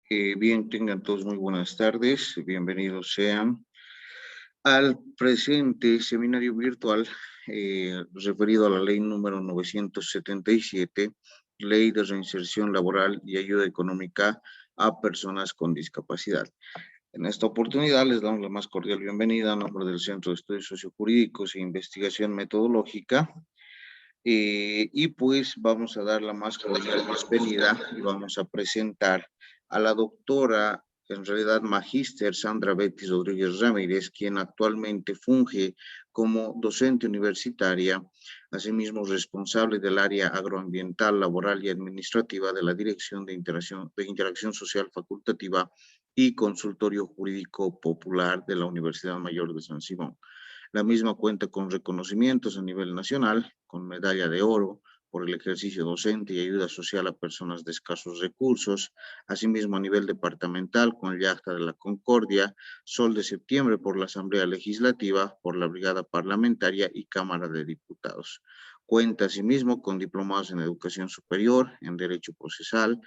Bien, tengan todos muy buenas tardes. Bienvenidos sean al presente seminario virtual referido a la ley número 977, Ley de Reinserción Laboral y Ayuda Económica a Personas con Discapacidad. En esta oportunidad les damos la más cordial bienvenida a nombre del Centro de Estudios Sociojurídicos e Investigación Metodológica. Y pues vamos a dar la más cordial bienvenida y vamos a presentar a la doctora, en realidad magíster Sandra Betty Rodríguez Ramírez, quien actualmente funge como docente universitaria, asimismo responsable del área agroambiental, laboral y administrativa de la Dirección de Interacción Social Facultativa y Consultorio Jurídico Popular de la Universidad Mayor de San Simón. La misma cuenta con reconocimientos a nivel nacional, con medalla de oro por el ejercicio docente y ayuda social a personas de escasos recursos, asimismo a nivel departamental con el Acta de la Concordia, Sol de Septiembre por la Asamblea Legislativa, por la Brigada Parlamentaria y Cámara de Diputados. Cuenta asimismo con diplomados en Educación Superior, en Derecho Procesal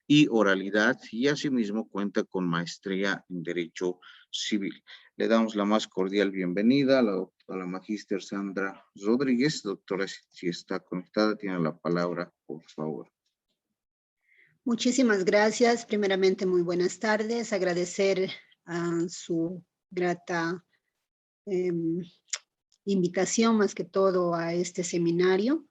y Oralidad, y asimismo cuenta con maestría en Derecho Civil. Le damos la más cordial bienvenida a la magíster Sandra Rodríguez. Doctora, si está conectada, tiene la palabra, por favor. Muchísimas gracias. Primeramente, muy buenas tardes. Agradecer a su grata invitación, más que todo, a este seminario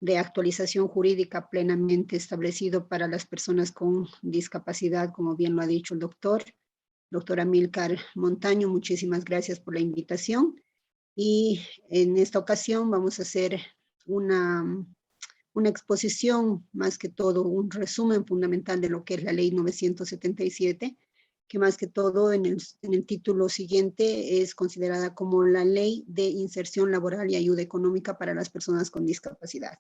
de actualización jurídica plenamente establecido para las personas con discapacidad, como bien lo ha dicho el doctor Amílcar Montaño. Muchísimas gracias por la invitación. Y en esta ocasión vamos a hacer una exposición, más que todo un resumen fundamental de lo que es la ley 977, que más que todo en el título siguiente es considerada como la ley de inserción laboral y ayuda económica para las personas con discapacidad.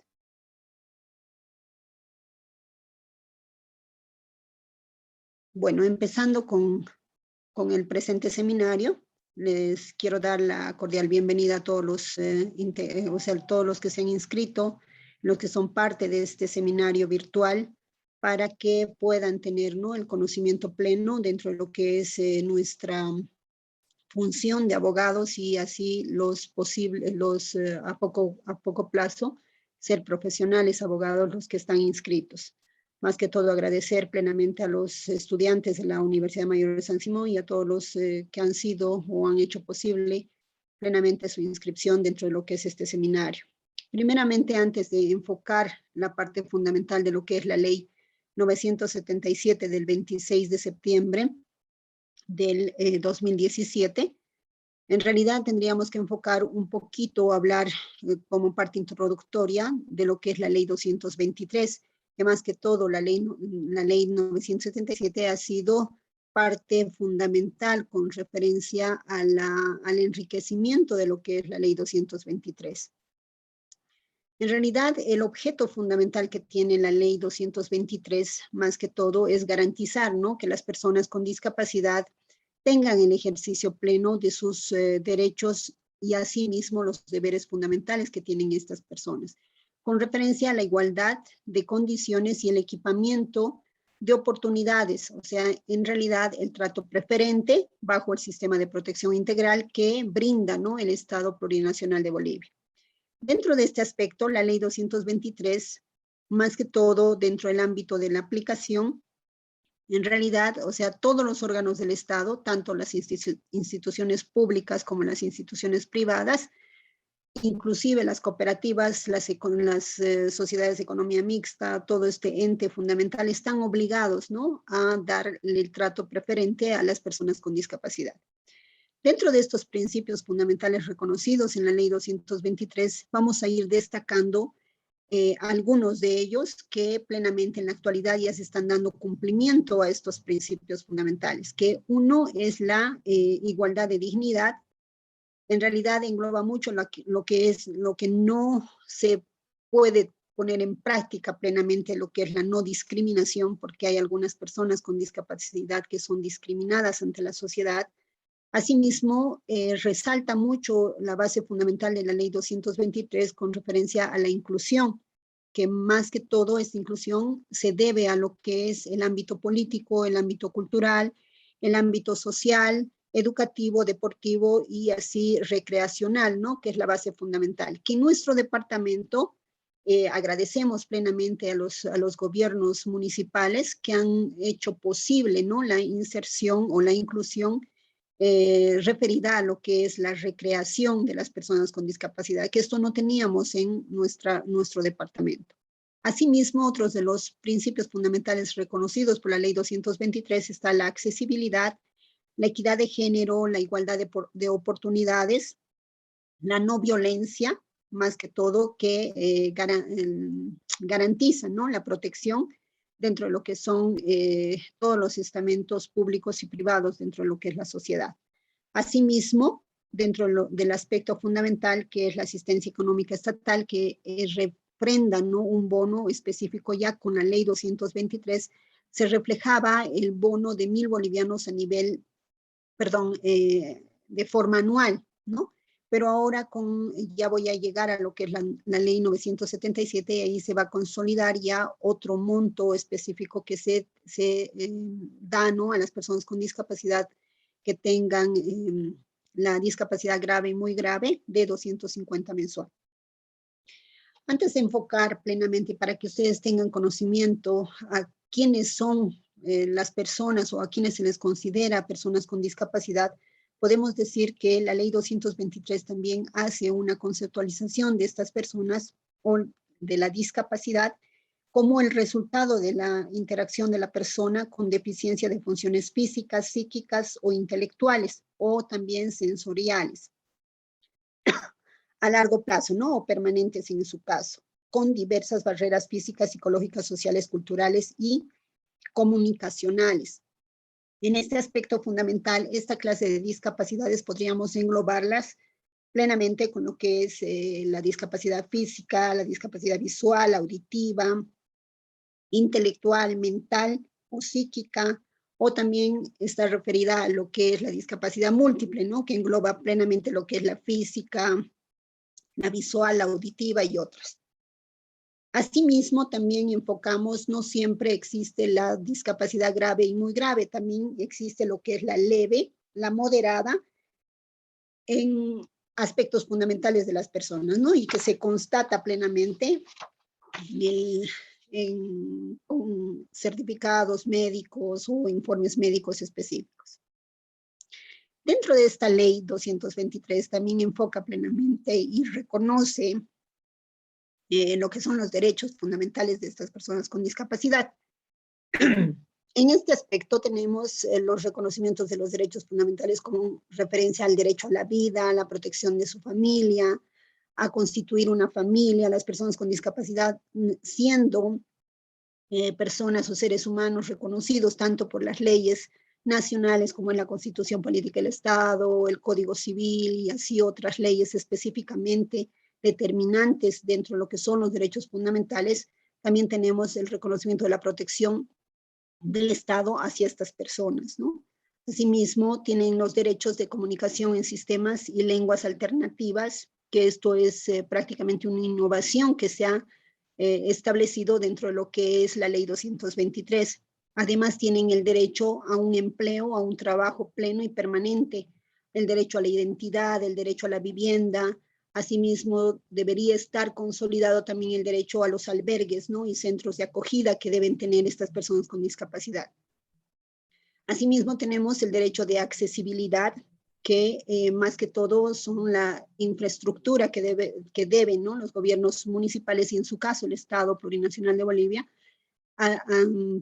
Bueno, empezando con el presente seminario, les quiero dar la cordial bienvenida a todos todos los que se han inscrito, los que son parte de este seminario virtual, para que puedan tener, ¿no?, el conocimiento pleno dentro de lo que es nuestra función de abogados y así a poco plazo ser profesionales abogados los que están inscritos. Más que todo agradecer plenamente a los estudiantes de la Universidad Mayor de San Simón y a todos los que han sido o han hecho posible plenamente su inscripción dentro de lo que es este seminario. Primeramente, antes de enfocar la parte fundamental de lo que es la ley 977 del 26 de septiembre del 2017, en realidad tendríamos que enfocar un poquito, hablar como parte introductoria de lo que es la ley 223, que más que todo la ley 977 ha sido parte fundamental con referencia al enriquecimiento de lo que es la ley 223. En realidad, el objeto fundamental que tiene la ley 223, más que todo, es garantizar, ¿no?, que las personas con discapacidad tengan el ejercicio pleno de sus derechos y asimismo los deberes fundamentales que tienen estas personas, con referencia a la igualdad de condiciones y el equipamiento de oportunidades, o sea, en realidad el trato preferente bajo el sistema de protección integral que brinda, ¿no?, el Estado Plurinacional de Bolivia. Dentro de este aspecto, la ley 223, más que todo dentro del ámbito de la aplicación, en realidad, o sea, todos los órganos del Estado, tanto las instituciones públicas como las instituciones privadas, inclusive las cooperativas, las sociedades de economía mixta, todo este ente fundamental, están obligados, ¿no?, a dar el trato preferente a las personas con discapacidad. Dentro de estos principios fundamentales reconocidos en la ley 223, vamos a ir destacando algunos de ellos que plenamente en la actualidad ya se están dando cumplimiento a estos principios fundamentales, que uno es la igualdad de dignidad. En realidad engloba mucho lo que no se puede poner en práctica plenamente, lo que es la no discriminación, porque hay algunas personas con discapacidad que son discriminadas ante la sociedad. Asimismo, resalta mucho la base fundamental de la ley 223 con referencia a la inclusión, que más que todo esta inclusión se debe a lo que es el ámbito político, el ámbito cultural, el ámbito social, educativo, deportivo y así recreacional, ¿no? Que es la base fundamental. Que en nuestro departamento agradecemos plenamente a los gobiernos municipales que han hecho posible, ¿no? La inserción o la inclusión referida a lo que es la recreación de las personas con discapacidad, que esto no teníamos en nuestro departamento. Asimismo, otros de los principios fundamentales reconocidos por la Ley 223 está la accesibilidad, la equidad de género, la igualdad de oportunidades, la no violencia, más que todo, que garantiza, ¿no? La protección dentro de lo que son todos los estamentos públicos y privados dentro de lo que es la sociedad. Asimismo, dentro del aspecto fundamental que es la asistencia económica estatal, que reprenda, ¿no? Un bono específico ya con la Ley 223, se reflejaba el bono de 1.000 bolivianos a nivel, perdón, de forma anual, ¿no? Pero ahora ya voy a llegar a lo que es la ley 977 y ahí se va a consolidar ya otro monto específico que se da, ¿no? A las personas con discapacidad que tengan la discapacidad grave y muy grave de 250 mensual. Antes de enfocar plenamente para que ustedes tengan conocimiento a quiénes son las personas o a quienes se les considera personas con discapacidad, podemos decir que la ley 223 también hace una conceptualización de estas personas o de la discapacidad como el resultado de la interacción de la persona con deficiencia de funciones físicas, psíquicas o intelectuales, o también sensoriales, a largo plazo, ¿no? O permanentes en su caso, con diversas barreras físicas, psicológicas, sociales, culturales y comunicacionales. En este aspecto fundamental, esta clase de discapacidades podríamos englobarlas plenamente con lo que es la discapacidad física, la discapacidad visual, auditiva, intelectual, mental o psíquica, o también está referida a lo que es la discapacidad múltiple, ¿no? Que engloba plenamente lo que es la física, la visual, la auditiva y otras. Asimismo, también enfocamos, no siempre existe la discapacidad grave y muy grave, también existe lo que es la leve, la moderada, en aspectos fundamentales de las personas, ¿no? Y que se constata plenamente con certificados médicos o informes médicos específicos. Dentro de esta ley 223 también enfoca plenamente y reconoce lo que son los derechos fundamentales de estas personas con discapacidad. En este aspecto tenemos los reconocimientos de los derechos fundamentales como referencia al derecho a la vida, a la protección de su familia, a constituir una familia, a las personas con discapacidad siendo personas o seres humanos reconocidos tanto por las leyes nacionales como en la Constitución Política del Estado, el Código Civil y así otras leyes específicamente determinantes dentro de lo que son los derechos fundamentales. También tenemos el reconocimiento de la protección del Estado hacia estas personas, ¿no? Asimismo, tienen los derechos de comunicación en sistemas y lenguas alternativas, que esto es prácticamente una innovación que se ha establecido dentro de lo que es la ley 223. Además, tienen el derecho a un empleo, a un trabajo pleno y permanente, el derecho a la identidad, el derecho a la vivienda. Asimismo, debería estar consolidado también el derecho a los albergues, ¿no? Y centros de acogida que deben tener estas personas con discapacidad. Asimismo, tenemos el derecho de accesibilidad, que más que todo son la infraestructura que deben, ¿no? Los gobiernos municipales y en su caso el Estado Plurinacional de Bolivia a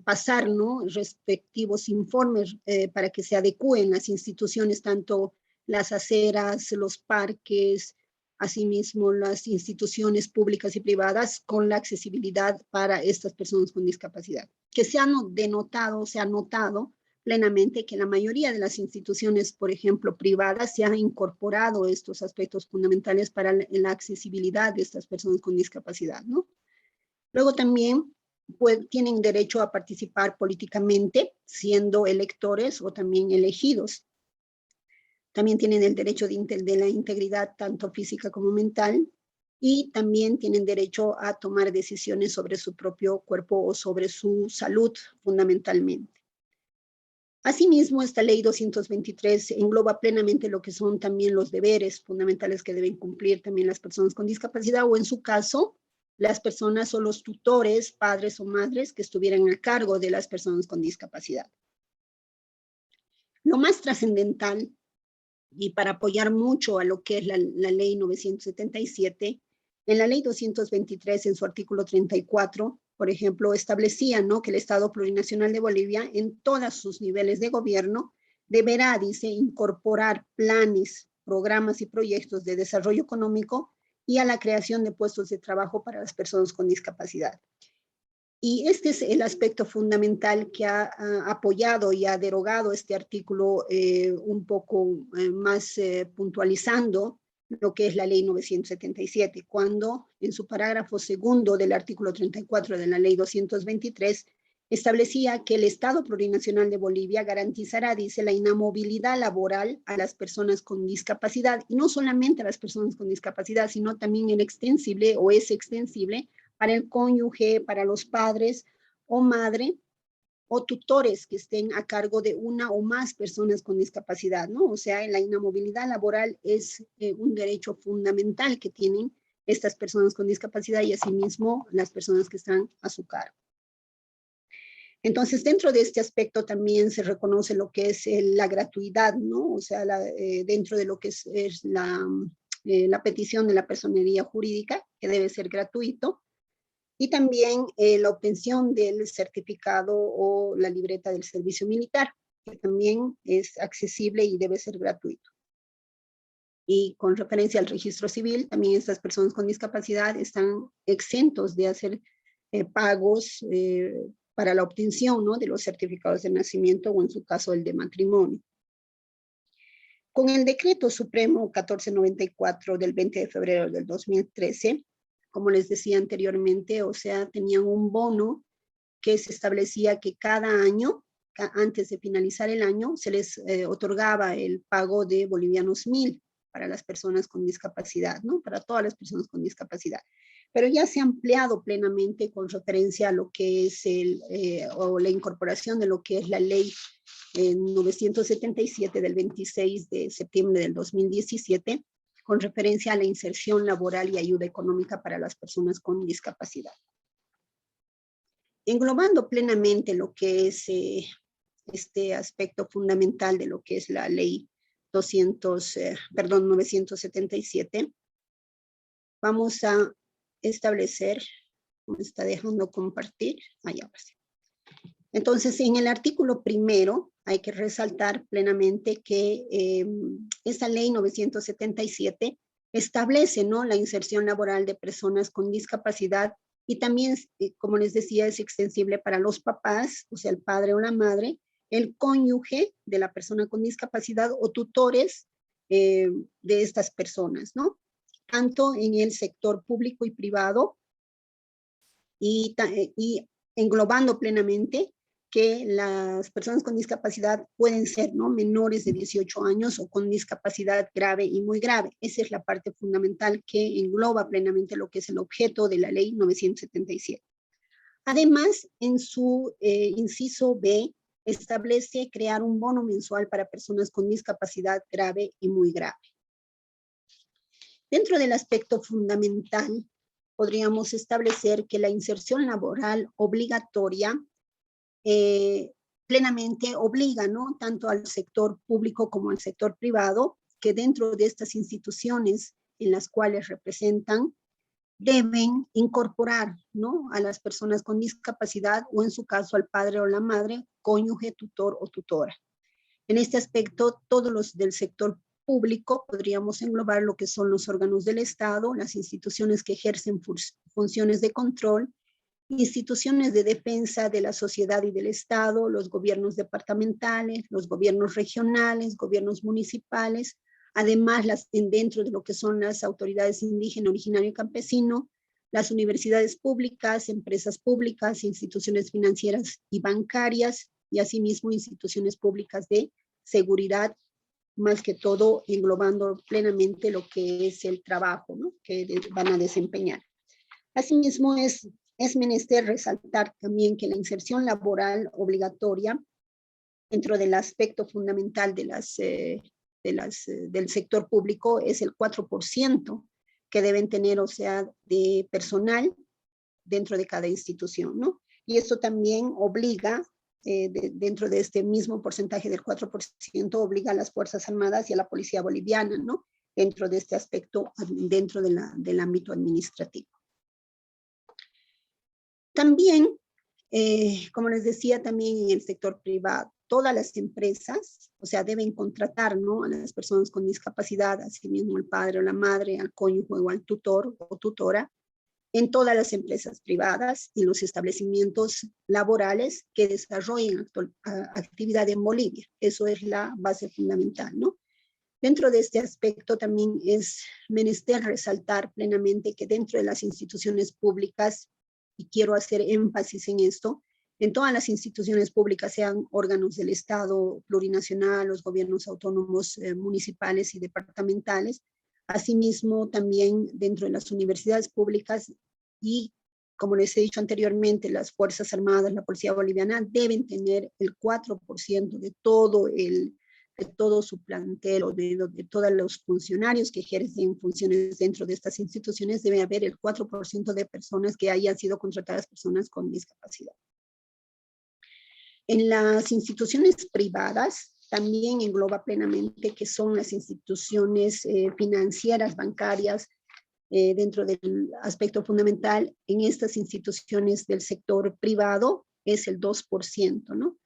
pasar, ¿no? Respectivos informes para que se adecúen las instituciones, tanto las aceras, los parques, asimismo las instituciones públicas y privadas con la accesibilidad para estas personas con discapacidad. Que se ha notado plenamente que la mayoría de las instituciones, por ejemplo, privadas, se han incorporado estos aspectos fundamentales para la accesibilidad de estas personas con discapacidad, ¿no? Luego también tienen derecho a participar políticamente, siendo electores o también elegidos. También tienen el derecho de la integridad, tanto física como mental, y también tienen derecho a tomar decisiones sobre su propio cuerpo o sobre su salud fundamentalmente. Asimismo, esta ley 223 engloba plenamente lo que son también los deberes fundamentales que deben cumplir también las personas con discapacidad o en su caso, las personas o los tutores, padres o madres que estuvieran a cargo de las personas con discapacidad. Lo más trascendental y para apoyar mucho a lo que es la ley 977, en la ley 223 en su artículo 34, por ejemplo, establecía, ¿no?, que el Estado Plurinacional de Bolivia en todos sus niveles de gobierno deberá, dice, incorporar planes, programas y proyectos de desarrollo económico y a la creación de puestos de trabajo para las personas con discapacidad. Y este es el aspecto fundamental que ha apoyado y ha derogado este artículo un poco más puntualizando lo que es la ley 977, cuando en su parágrafo segundo del artículo 34 de la ley 223 establecía que el Estado Plurinacional de Bolivia garantizará, dice, la inamovilidad laboral a las personas con discapacidad, y no solamente a las personas con discapacidad, sino también el extensible o es extensible para el cónyuge, para los padres o madre o tutores que estén a cargo de una o más personas con discapacidad, ¿no? O sea, la inamovilidad laboral es un derecho fundamental que tienen estas personas con discapacidad y asimismo las personas que están a su cargo. Entonces, dentro de este aspecto también se reconoce lo que es la gratuidad, ¿no? O sea, dentro de lo que es la petición de la personería jurídica, que debe ser gratuito, y también la obtención del certificado o la libreta del servicio militar, que también es accesible y debe ser gratuito. Y con referencia al registro civil, también estas personas con discapacidad están exentos de hacer pagos para la obtención, ¿no?, de los certificados de nacimiento o en su caso el de matrimonio. Con el decreto supremo 1494 del 20 de febrero del 2013, como les decía anteriormente, o sea, tenían un bono que se establecía que cada año, antes de finalizar el año, se les otorgaba el pago de bolivianos 1000 para las personas con discapacidad, ¿no? Para todas las personas con discapacidad. Pero ya se ha ampliado plenamente con referencia a lo que es o la incorporación de lo que es la ley 977 del 26 de septiembre del 2017, con referencia a la inserción laboral y ayuda económica para las personas con discapacidad. Englobando plenamente lo que es este aspecto fundamental de lo que es la ley 977, vamos a establecer, me está dejando compartir, ahora sí. Entonces, en el artículo primero, hay que resaltar plenamente que esta ley 977 establece, ¿no?, la inserción laboral de personas con discapacidad y también, como les decía, es extensible para los papás, o sea, el padre o la madre, el cónyuge de la persona con discapacidad o tutores de estas personas, ¿no? Tanto en el sector público y privado y englobando plenamente que las personas con discapacidad pueden ser, ¿no?, menores de 18 años o con discapacidad grave y muy grave. Esa es la parte fundamental que engloba plenamente lo que es el objeto de la ley 977. Además, en su inciso B, establece crear un bono mensual para personas con discapacidad grave y muy grave. Dentro del aspecto fundamental, podríamos establecer que la inserción laboral obligatoria plenamente obliga, ¿no?, tanto al sector público como al sector privado, que dentro de estas instituciones en las cuales representan, deben incorporar, ¿no?, a las personas con discapacidad o en su caso al padre o la madre, cónyuge, tutor o tutora. En este aspecto, todos los del sector público podríamos englobar lo que son los órganos del Estado, las instituciones que ejercen funciones de control, instituciones de defensa de la sociedad y del Estado, los gobiernos departamentales, los gobiernos regionales, gobiernos municipales, además dentro de lo que son las autoridades indígena, originario y campesino, las universidades públicas, empresas públicas, instituciones financieras y bancarias, y asimismo instituciones públicas de seguridad más que todo englobando plenamente lo que es el trabajo, ¿no?, que van a desempeñar. Asimismo, es menester resaltar también que la inserción laboral obligatoria dentro del aspecto fundamental del sector público es el 4% que deben tener, o sea, de personal dentro de cada institución, ¿no? Y esto también obliga, dentro de este mismo porcentaje del 4%, obliga a las Fuerzas Armadas y a la Policía Boliviana, ¿no?, dentro de este aspecto, dentro del ámbito administrativo. También, como les decía, también en el sector privado, todas las empresas, o sea, deben contratar, ¿no?, a las personas con discapacidad, así mismo el padre o la madre, al cónyuge o al tutor o tutora, en todas las empresas privadas y los establecimientos laborales que desarrollen actividad en Bolivia. Eso es la base fundamental, ¿no? Dentro de este aspecto también es menester resaltar plenamente que dentro de las instituciones públicas, y quiero hacer énfasis en esto, en todas las instituciones públicas, sean órganos del Estado plurinacional, los gobiernos autónomos municipales y departamentales, asimismo también dentro de las universidades públicas y, como les he dicho anteriormente, las Fuerzas Armadas, la Policía Boliviana deben tener el 4% de todo su plantel o de todos los funcionarios que ejercen funciones dentro de estas instituciones. Debe haber el 4% de personas que hayan sido contratadas, personas con discapacidad. En las instituciones privadas también engloba plenamente que son las instituciones financieras, bancarias, dentro del aspecto fundamental. En estas instituciones del sector privado es el 2%, ¿no?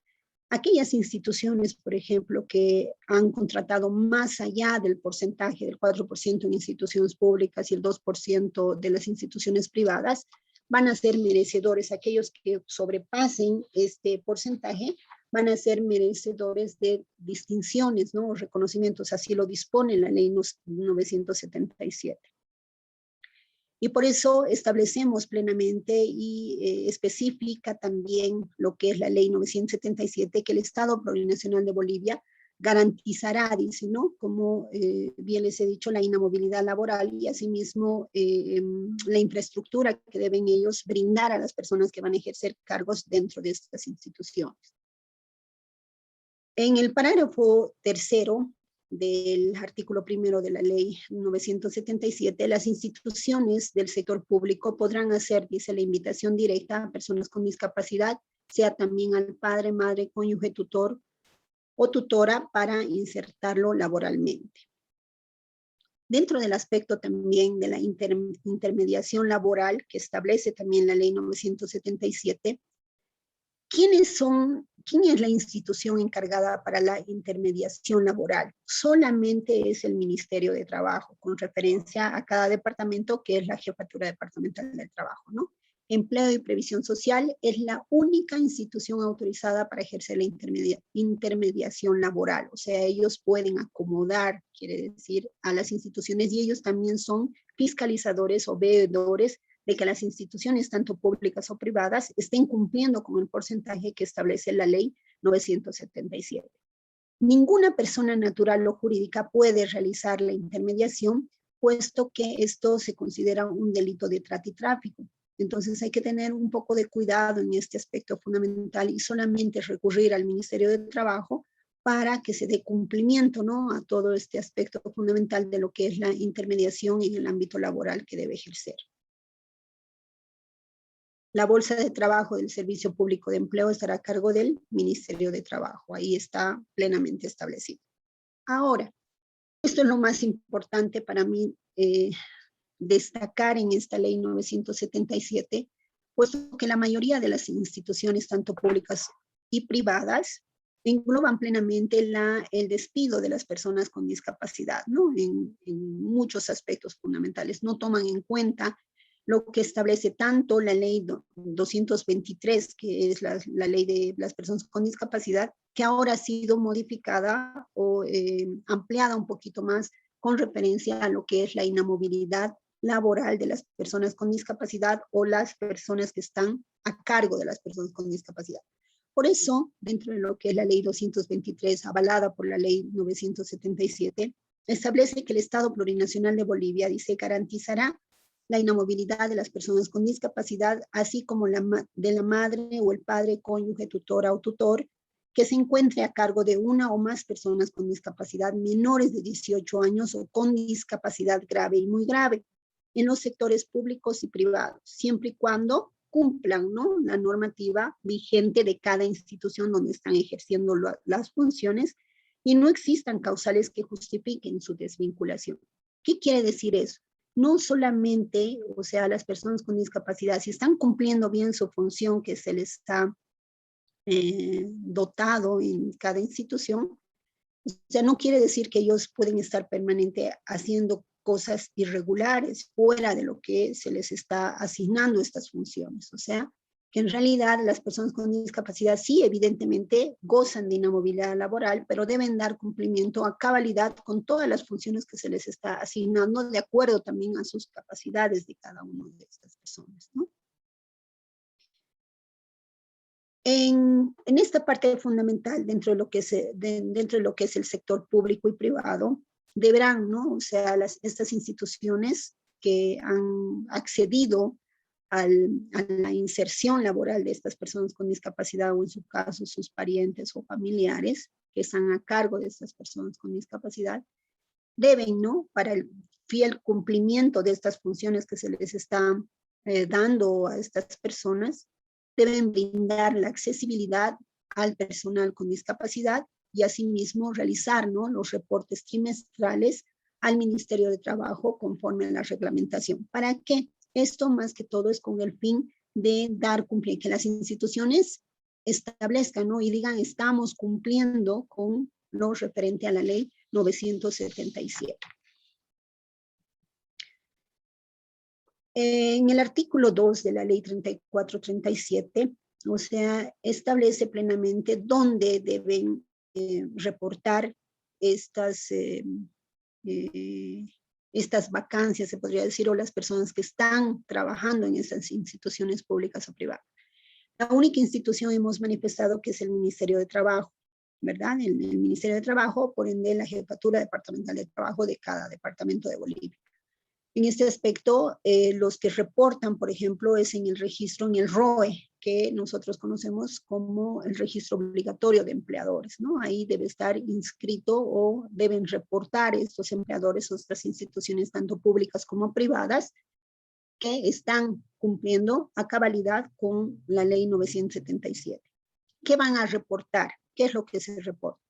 Aquellas instituciones, por ejemplo, que han contratado más allá del porcentaje del 4% en instituciones públicas y el 2% de las instituciones privadas, van a ser merecedores. Aquellos que sobrepasen este porcentaje van a ser merecedores de distinciones, ¿no?, reconocimientos. Así lo dispone la ley 977. Y por eso establecemos plenamente y especifica también lo que es la ley 977, que el Estado Plurinacional de Bolivia garantizará, dice, ¿no?, como bien les he dicho, la inamovilidad laboral y asimismo la infraestructura que deben ellos brindar a las personas que van a ejercer cargos dentro de estas instituciones. En el parágrafo tercero del artículo primero de la ley 977, las instituciones del sector público podrán hacer, dice, la invitación directa a personas con discapacidad, sea también al padre, madre, cónyuge, tutor o tutora, para insertarlo laboralmente. Dentro del aspecto también de la intermediación laboral que establece también la ley 977, ¿quién es la institución encargada para la intermediación laboral? Solamente es el Ministerio de Trabajo, con referencia a cada departamento, que es la Jefatura Departamental del Trabajo, ¿no? Empleo y Previsión Social es la única institución autorizada para ejercer la intermediación laboral. O sea, ellos pueden acomodar, quiere decir, a las instituciones, y ellos también son fiscalizadores o veedores de que las instituciones, tanto públicas o privadas, estén cumpliendo con el porcentaje que establece la ley 977. Ninguna persona natural o jurídica puede realizar la intermediación, puesto que esto se considera un delito de trata y tráfico. Entonces hay que tener un poco de cuidado en este aspecto fundamental y solamente recurrir al Ministerio de Trabajo para que se dé cumplimiento, ¿no?, a todo este aspecto fundamental de lo que es la intermediación en el ámbito laboral que debe ejercer. La bolsa de trabajo del Servicio Público de Empleo estará a cargo del Ministerio de Trabajo. Ahí está plenamente establecido. Ahora, esto es lo más importante para mí destacar en esta ley 977, puesto que la mayoría de las instituciones, tanto públicas y privadas, engloban plenamente el despido de las personas con discapacidad, ¿no?, en muchos aspectos fundamentales. No toman en cuenta lo que establece tanto la ley 223, que es la ley de las personas con discapacidad, que ahora ha sido modificada o ampliada un poquito más con referencia a lo que es la inamovilidad laboral de las personas con discapacidad o las personas que están a cargo de las personas con discapacidad. Por eso, dentro de lo que es la ley 223, avalada por la ley 977, establece que el Estado Plurinacional de Bolivia, dice, garantizará la inamovilidad de las personas con discapacidad, así como de la madre o el padre, cónyuge, tutora o tutor, que se encuentre a cargo de una o más personas con discapacidad menores de 18 años o con discapacidad grave y muy grave, en los sectores públicos y privados, siempre y cuando cumplan, ¿no?, la normativa vigente de cada institución donde están ejerciendo las funciones y no existan causales que justifiquen su desvinculación. ¿Qué quiere decir eso? No solamente, o sea, las personas con discapacidad, si están cumpliendo bien su función que se les está dotado en cada institución, o sea, no quiere decir que ellos pueden estar permanente haciendo cosas irregulares fuera de lo que se les está asignando estas funciones. O sea, que en realidad las personas con discapacidad sí, evidentemente, gozan de inamovilidad laboral, pero deben dar cumplimiento a cabalidad con todas las funciones que se les está asignando, de acuerdo también a sus capacidades de cada una de estas personas, ¿no? En esta parte fundamental, dentro de lo que es el sector público y privado, deberán, ¿no?, o sea, estas instituciones que han accedido a la inserción laboral de estas personas con discapacidad, o en su caso sus parientes o familiares que están a cargo de estas personas con discapacidad, deben, ¿no?, para el fiel cumplimiento de estas funciones que se les están dando a estas personas, deben brindar la accesibilidad al personal con discapacidad y asimismo realizar, ¿no?, los reportes trimestrales al Ministerio de Trabajo conforme a la reglamentación. ¿Para qué? Esto más que todo es con el fin de dar cumplimiento, que las instituciones establezcan, ¿no?, y digan, estamos cumpliendo con lo referente a la ley 977. En el artículo 2 de la ley 3437, o sea, establece plenamente dónde deben reportar estas vacancias, se podría decir, o las personas que están trabajando en esas instituciones públicas o privadas. La única institución hemos manifestado que es el Ministerio de Trabajo, ¿verdad? El Ministerio de Trabajo, por ende, la Jefatura Departamental de Trabajo de cada departamento de Bolivia. En este aspecto, los que reportan, por ejemplo, es en el registro, en el ROE, que nosotros conocemos como el registro obligatorio de empleadores, ¿no? Ahí debe estar inscrito o deben reportar estos empleadores o estas instituciones, tanto públicas como privadas, que están cumpliendo a cabalidad con la ley 977. ¿Qué van a reportar? ¿Qué es lo que se reporta?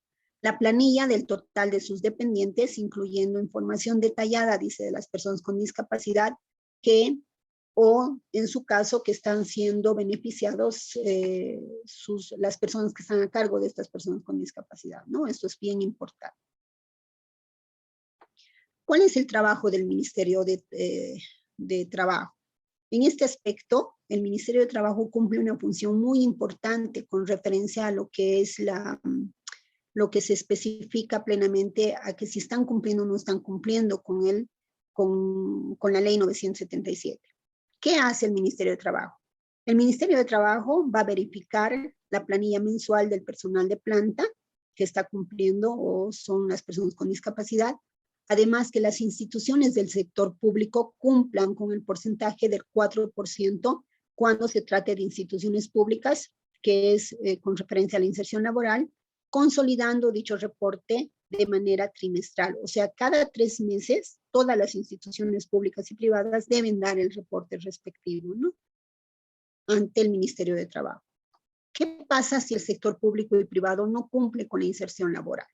La planilla del total de sus dependientes, incluyendo información detallada, dice, de las personas con discapacidad que, o en su caso, que están siendo beneficiados las personas que están a cargo de estas personas con discapacidad, ¿no? Esto es bien importante. ¿Cuál es el trabajo del Ministerio de Trabajo? En este aspecto, el Ministerio de Trabajo cumple una función muy importante con referencia a lo que es lo que se especifica plenamente a que si están cumpliendo o no están cumpliendo con la ley 977. ¿Qué hace el Ministerio de Trabajo? El Ministerio de Trabajo va a verificar la planilla mensual del personal de planta que está cumpliendo o son las personas con discapacidad. Además, que las instituciones del sector público cumplan con el porcentaje del 4% cuando se trate de instituciones públicas, que es con referencia a la inserción laboral, consolidando dicho reporte de manera trimestral. O sea, cada 3 meses, todas las instituciones públicas y privadas deben dar el reporte respectivo, ¿no?, ante el Ministerio de Trabajo. ¿Qué pasa si el sector público y privado no cumple con la inserción laboral?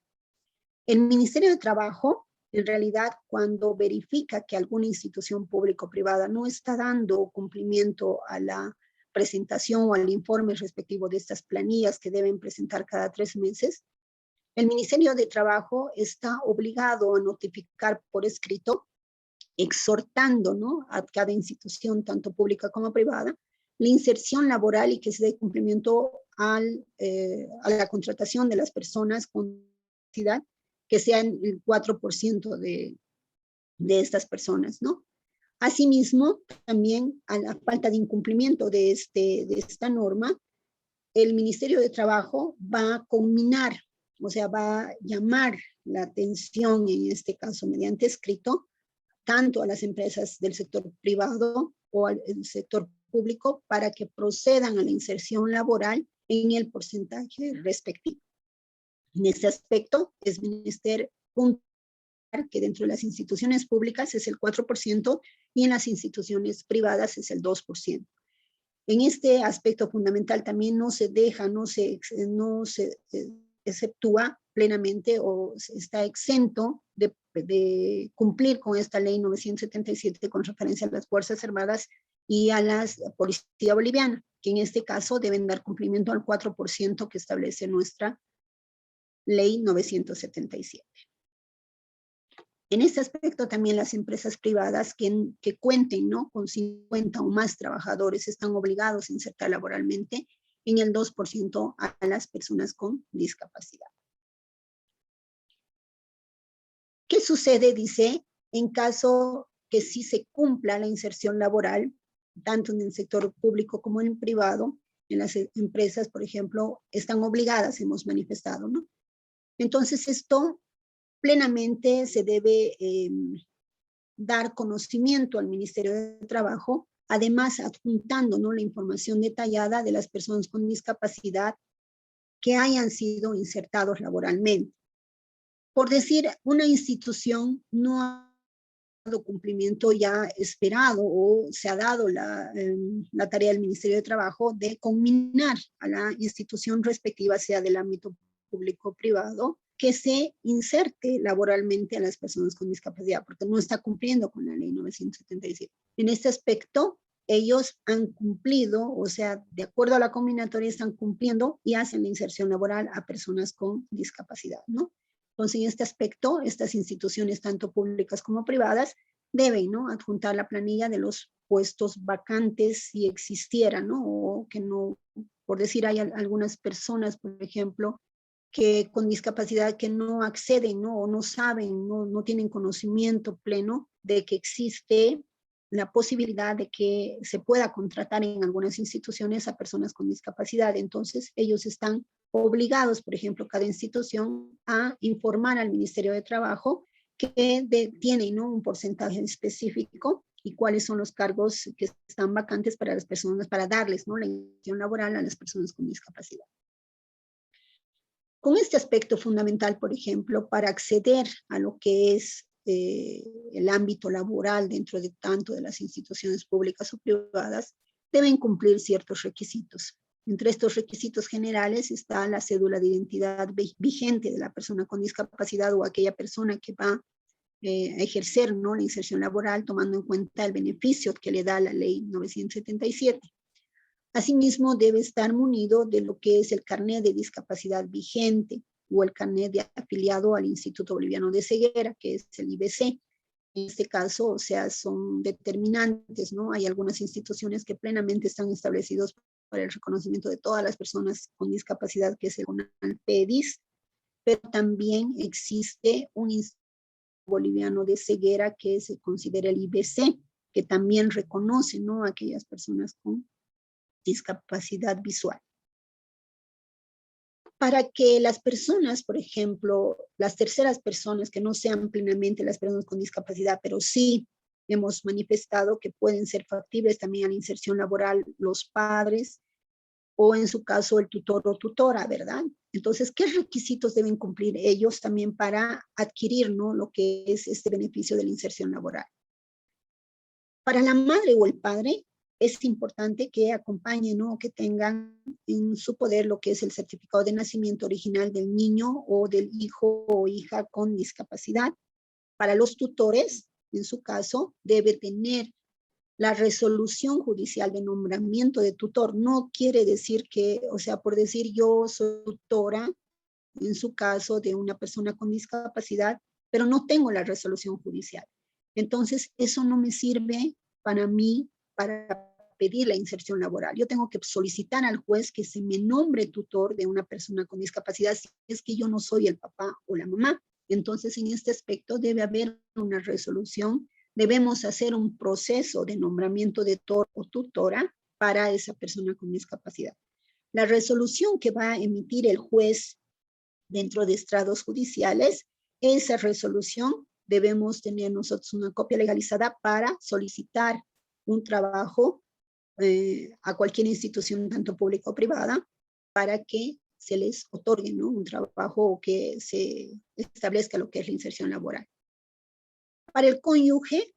El Ministerio de Trabajo, en realidad, cuando verifica que alguna institución pública o privada no está dando cumplimiento a la presentación o al informe respectivo de estas planillas que deben presentar cada 3 meses, el Ministerio de Trabajo está obligado a notificar por escrito, exhortando, ¿no?, a cada institución, tanto pública como privada, la inserción laboral y que se dé cumplimiento a la contratación de las personas con discapacidad, que sean el 4% de estas personas, ¿no? Asimismo, también a la falta de incumplimiento de esta norma, el Ministerio de Trabajo va a combinar, o sea, va a llamar la atención, en este caso mediante escrito, tanto a las empresas del sector privado o al sector público para que procedan a la inserción laboral en el porcentaje respectivo. En este aspecto es menester puntualizar que dentro de las instituciones públicas es el 4% y en las instituciones privadas es el 2%. En este aspecto fundamental también no se deja, no se exceptúa plenamente o está exento de cumplir con esta ley 977 con referencia a las Fuerzas Armadas y a la Policía Boliviana, que en este caso deben dar cumplimiento al 4% que establece nuestra ley 977. En este aspecto también las empresas privadas que cuenten, ¿no?, con 50 o más trabajadores están obligados a insertar laboralmente en el 2% a las personas con discapacidad. ¿Qué sucede? Dice, en caso que sí se cumpla la inserción laboral, tanto en el sector público como en el privado, en las empresas, por ejemplo, están obligadas, hemos manifestado, ¿no? Entonces esto plenamente se debe dar conocimiento al Ministerio de Trabajo, además adjuntando, ¿no?, la información detallada de las personas con discapacidad que hayan sido insertados laboralmente. Por decir, una institución no ha dado cumplimiento ya esperado o se ha dado la tarea del Ministerio de Trabajo de combinar a la institución respectiva, sea del ámbito público o privado, que se inserte laboralmente a las personas con discapacidad, porque no está cumpliendo con la ley 977. En este aspecto, ellos han cumplido, o sea, de acuerdo a la combinatoria, están cumpliendo y hacen la inserción laboral a personas con discapacidad, ¿no? Entonces, en este aspecto, estas instituciones, tanto públicas como privadas, deben, ¿no?, adjuntar la planilla de los puestos vacantes si existieran, ¿no? O que no, por decir, hay algunas personas, por ejemplo, que con discapacidad que no acceden, ¿no?, o no saben, no tienen conocimiento pleno de que existe la posibilidad de que se pueda contratar en algunas instituciones a personas con discapacidad. Entonces, ellos están obligados, por ejemplo, cada institución a informar al Ministerio de Trabajo que tiene, ¿no?, un porcentaje específico y cuáles son los cargos que están vacantes para las personas, para darles, ¿no?, la inserción laboral a las personas con discapacidad. Con este aspecto fundamental, por ejemplo, para acceder a lo que es el ámbito laboral dentro de tanto de las instituciones públicas o privadas, deben cumplir ciertos requisitos. Entre estos requisitos generales está la cédula de identidad vigente de la persona con discapacidad o aquella persona que va a ejercer, ¿no?, la inserción laboral, tomando en cuenta el beneficio que le da la ley 977. Asimismo, debe estar munido de lo que es el carnet de discapacidad vigente o el carnet de afiliado al Instituto Boliviano de Ceguera, que es el IBC. En este caso, o sea, son determinantes, ¿no? Hay algunas instituciones que plenamente están establecidos para el reconocimiento de todas las personas con discapacidad, que es el CONALPEDIS, pero también existe un Instituto Boliviano de Ceguera que se considera el IBC, que también reconoce, ¿no?, a aquellas personas con discapacidad visual. Para que las personas, por ejemplo, las terceras personas que no sean plenamente las personas con discapacidad, pero sí hemos manifestado que pueden ser factibles también a la inserción laboral los padres o en su caso el tutor o tutora, ¿verdad? Entonces, ¿qué requisitos deben cumplir ellos también para adquirir, ¿no?, lo que es este beneficio de la inserción laboral? Para la madre o el padre, es importante que acompañen, ¿no?, que tengan en su poder lo que es el certificado de nacimiento original del niño o del hijo o hija con discapacidad. Para los tutores, en su caso, debe tener la resolución judicial de nombramiento de tutor. No quiere decir que, o sea, por decir yo soy tutora, en su caso, de una persona con discapacidad, pero no tengo la resolución judicial. Entonces, eso no me sirve para mí para pedir la inserción laboral. Yo tengo que solicitar al juez que se me nombre tutor de una persona con discapacidad si es que yo no soy el papá o la mamá. Entonces, en este aspecto debe haber una resolución. Debemos hacer un proceso de nombramiento de tutor o tutora para esa persona con discapacidad. La resolución que va a emitir el juez dentro de estrados judiciales, esa resolución debemos tener nosotros una copia legalizada para solicitar un trabajo a cualquier institución, tanto pública o privada, para que se les otorgue, ¿no?, un trabajo o que se establezca lo que es la inserción laboral. Para el cónyuge,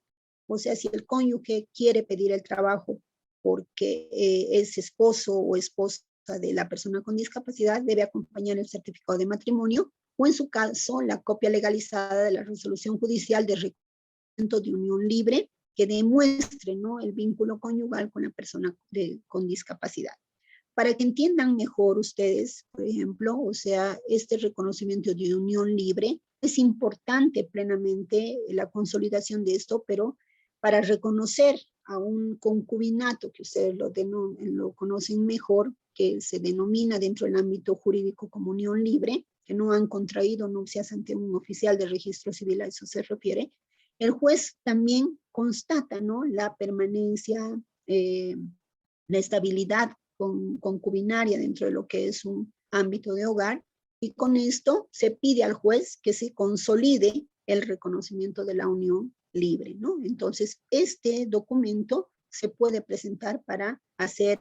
o sea, si el cónyuge quiere pedir el trabajo porque es esposo o esposa de la persona con discapacidad, debe acompañar el certificado de matrimonio o, en su caso, la copia legalizada de la resolución judicial de reconocimiento de unión libre que demuestre, ¿no?, el vínculo conyugal con la persona con discapacidad. Para que entiendan mejor ustedes, por ejemplo, o sea, este reconocimiento de unión libre, es importante plenamente la consolidación de esto, pero para reconocer a un concubinato, que ustedes lo conocen mejor, que se denomina dentro del ámbito jurídico como unión libre, que no han contraído nupcias ante un oficial de registro civil, a eso se refiere, el juez también constata, ¿no?, la permanencia, la estabilidad concubinaria dentro de lo que es un ámbito de hogar, y con esto se pide al juez que se consolide el reconocimiento de la unión libre, ¿no? Entonces, este documento se puede presentar para hacer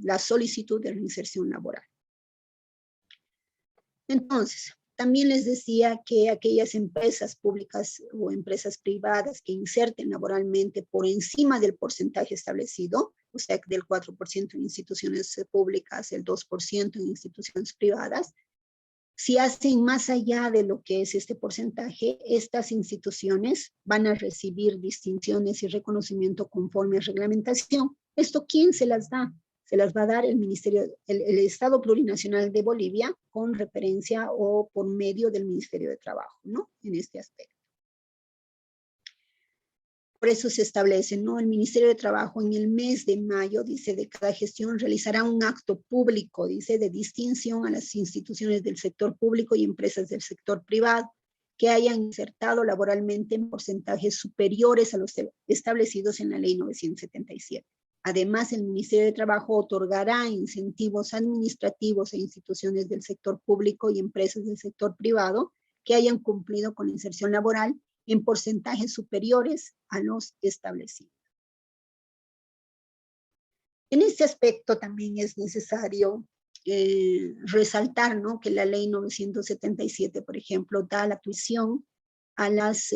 la solicitud de reinserción laboral. Entonces, también les decía que aquellas empresas públicas o empresas privadas que inserten laboralmente por encima del porcentaje establecido, o sea, del 4% en instituciones públicas, el 2% en instituciones privadas, si hacen más allá de lo que es este porcentaje, estas instituciones van a recibir distinciones y reconocimiento conforme a reglamentación. ¿Esto quién se las da? Se las va a dar el Estado Plurinacional de Bolivia con referencia o por medio del Ministerio de Trabajo, ¿no?, en este aspecto. Por eso se establece, ¿no?, el Ministerio de Trabajo en el mes de mayo, dice, de cada gestión realizará un acto público, dice, de distinción a las instituciones del sector público y empresas del sector privado que hayan insertado laboralmente en porcentajes superiores a los establecidos en la Ley 977. Además, el Ministerio de Trabajo otorgará incentivos administrativos a instituciones del sector público y empresas del sector privado que hayan cumplido con la inserción laboral en porcentajes superiores a los establecidos. En este aspecto también es necesario resaltar, ¿no?, que la Ley 977, por ejemplo, da la tuición a las,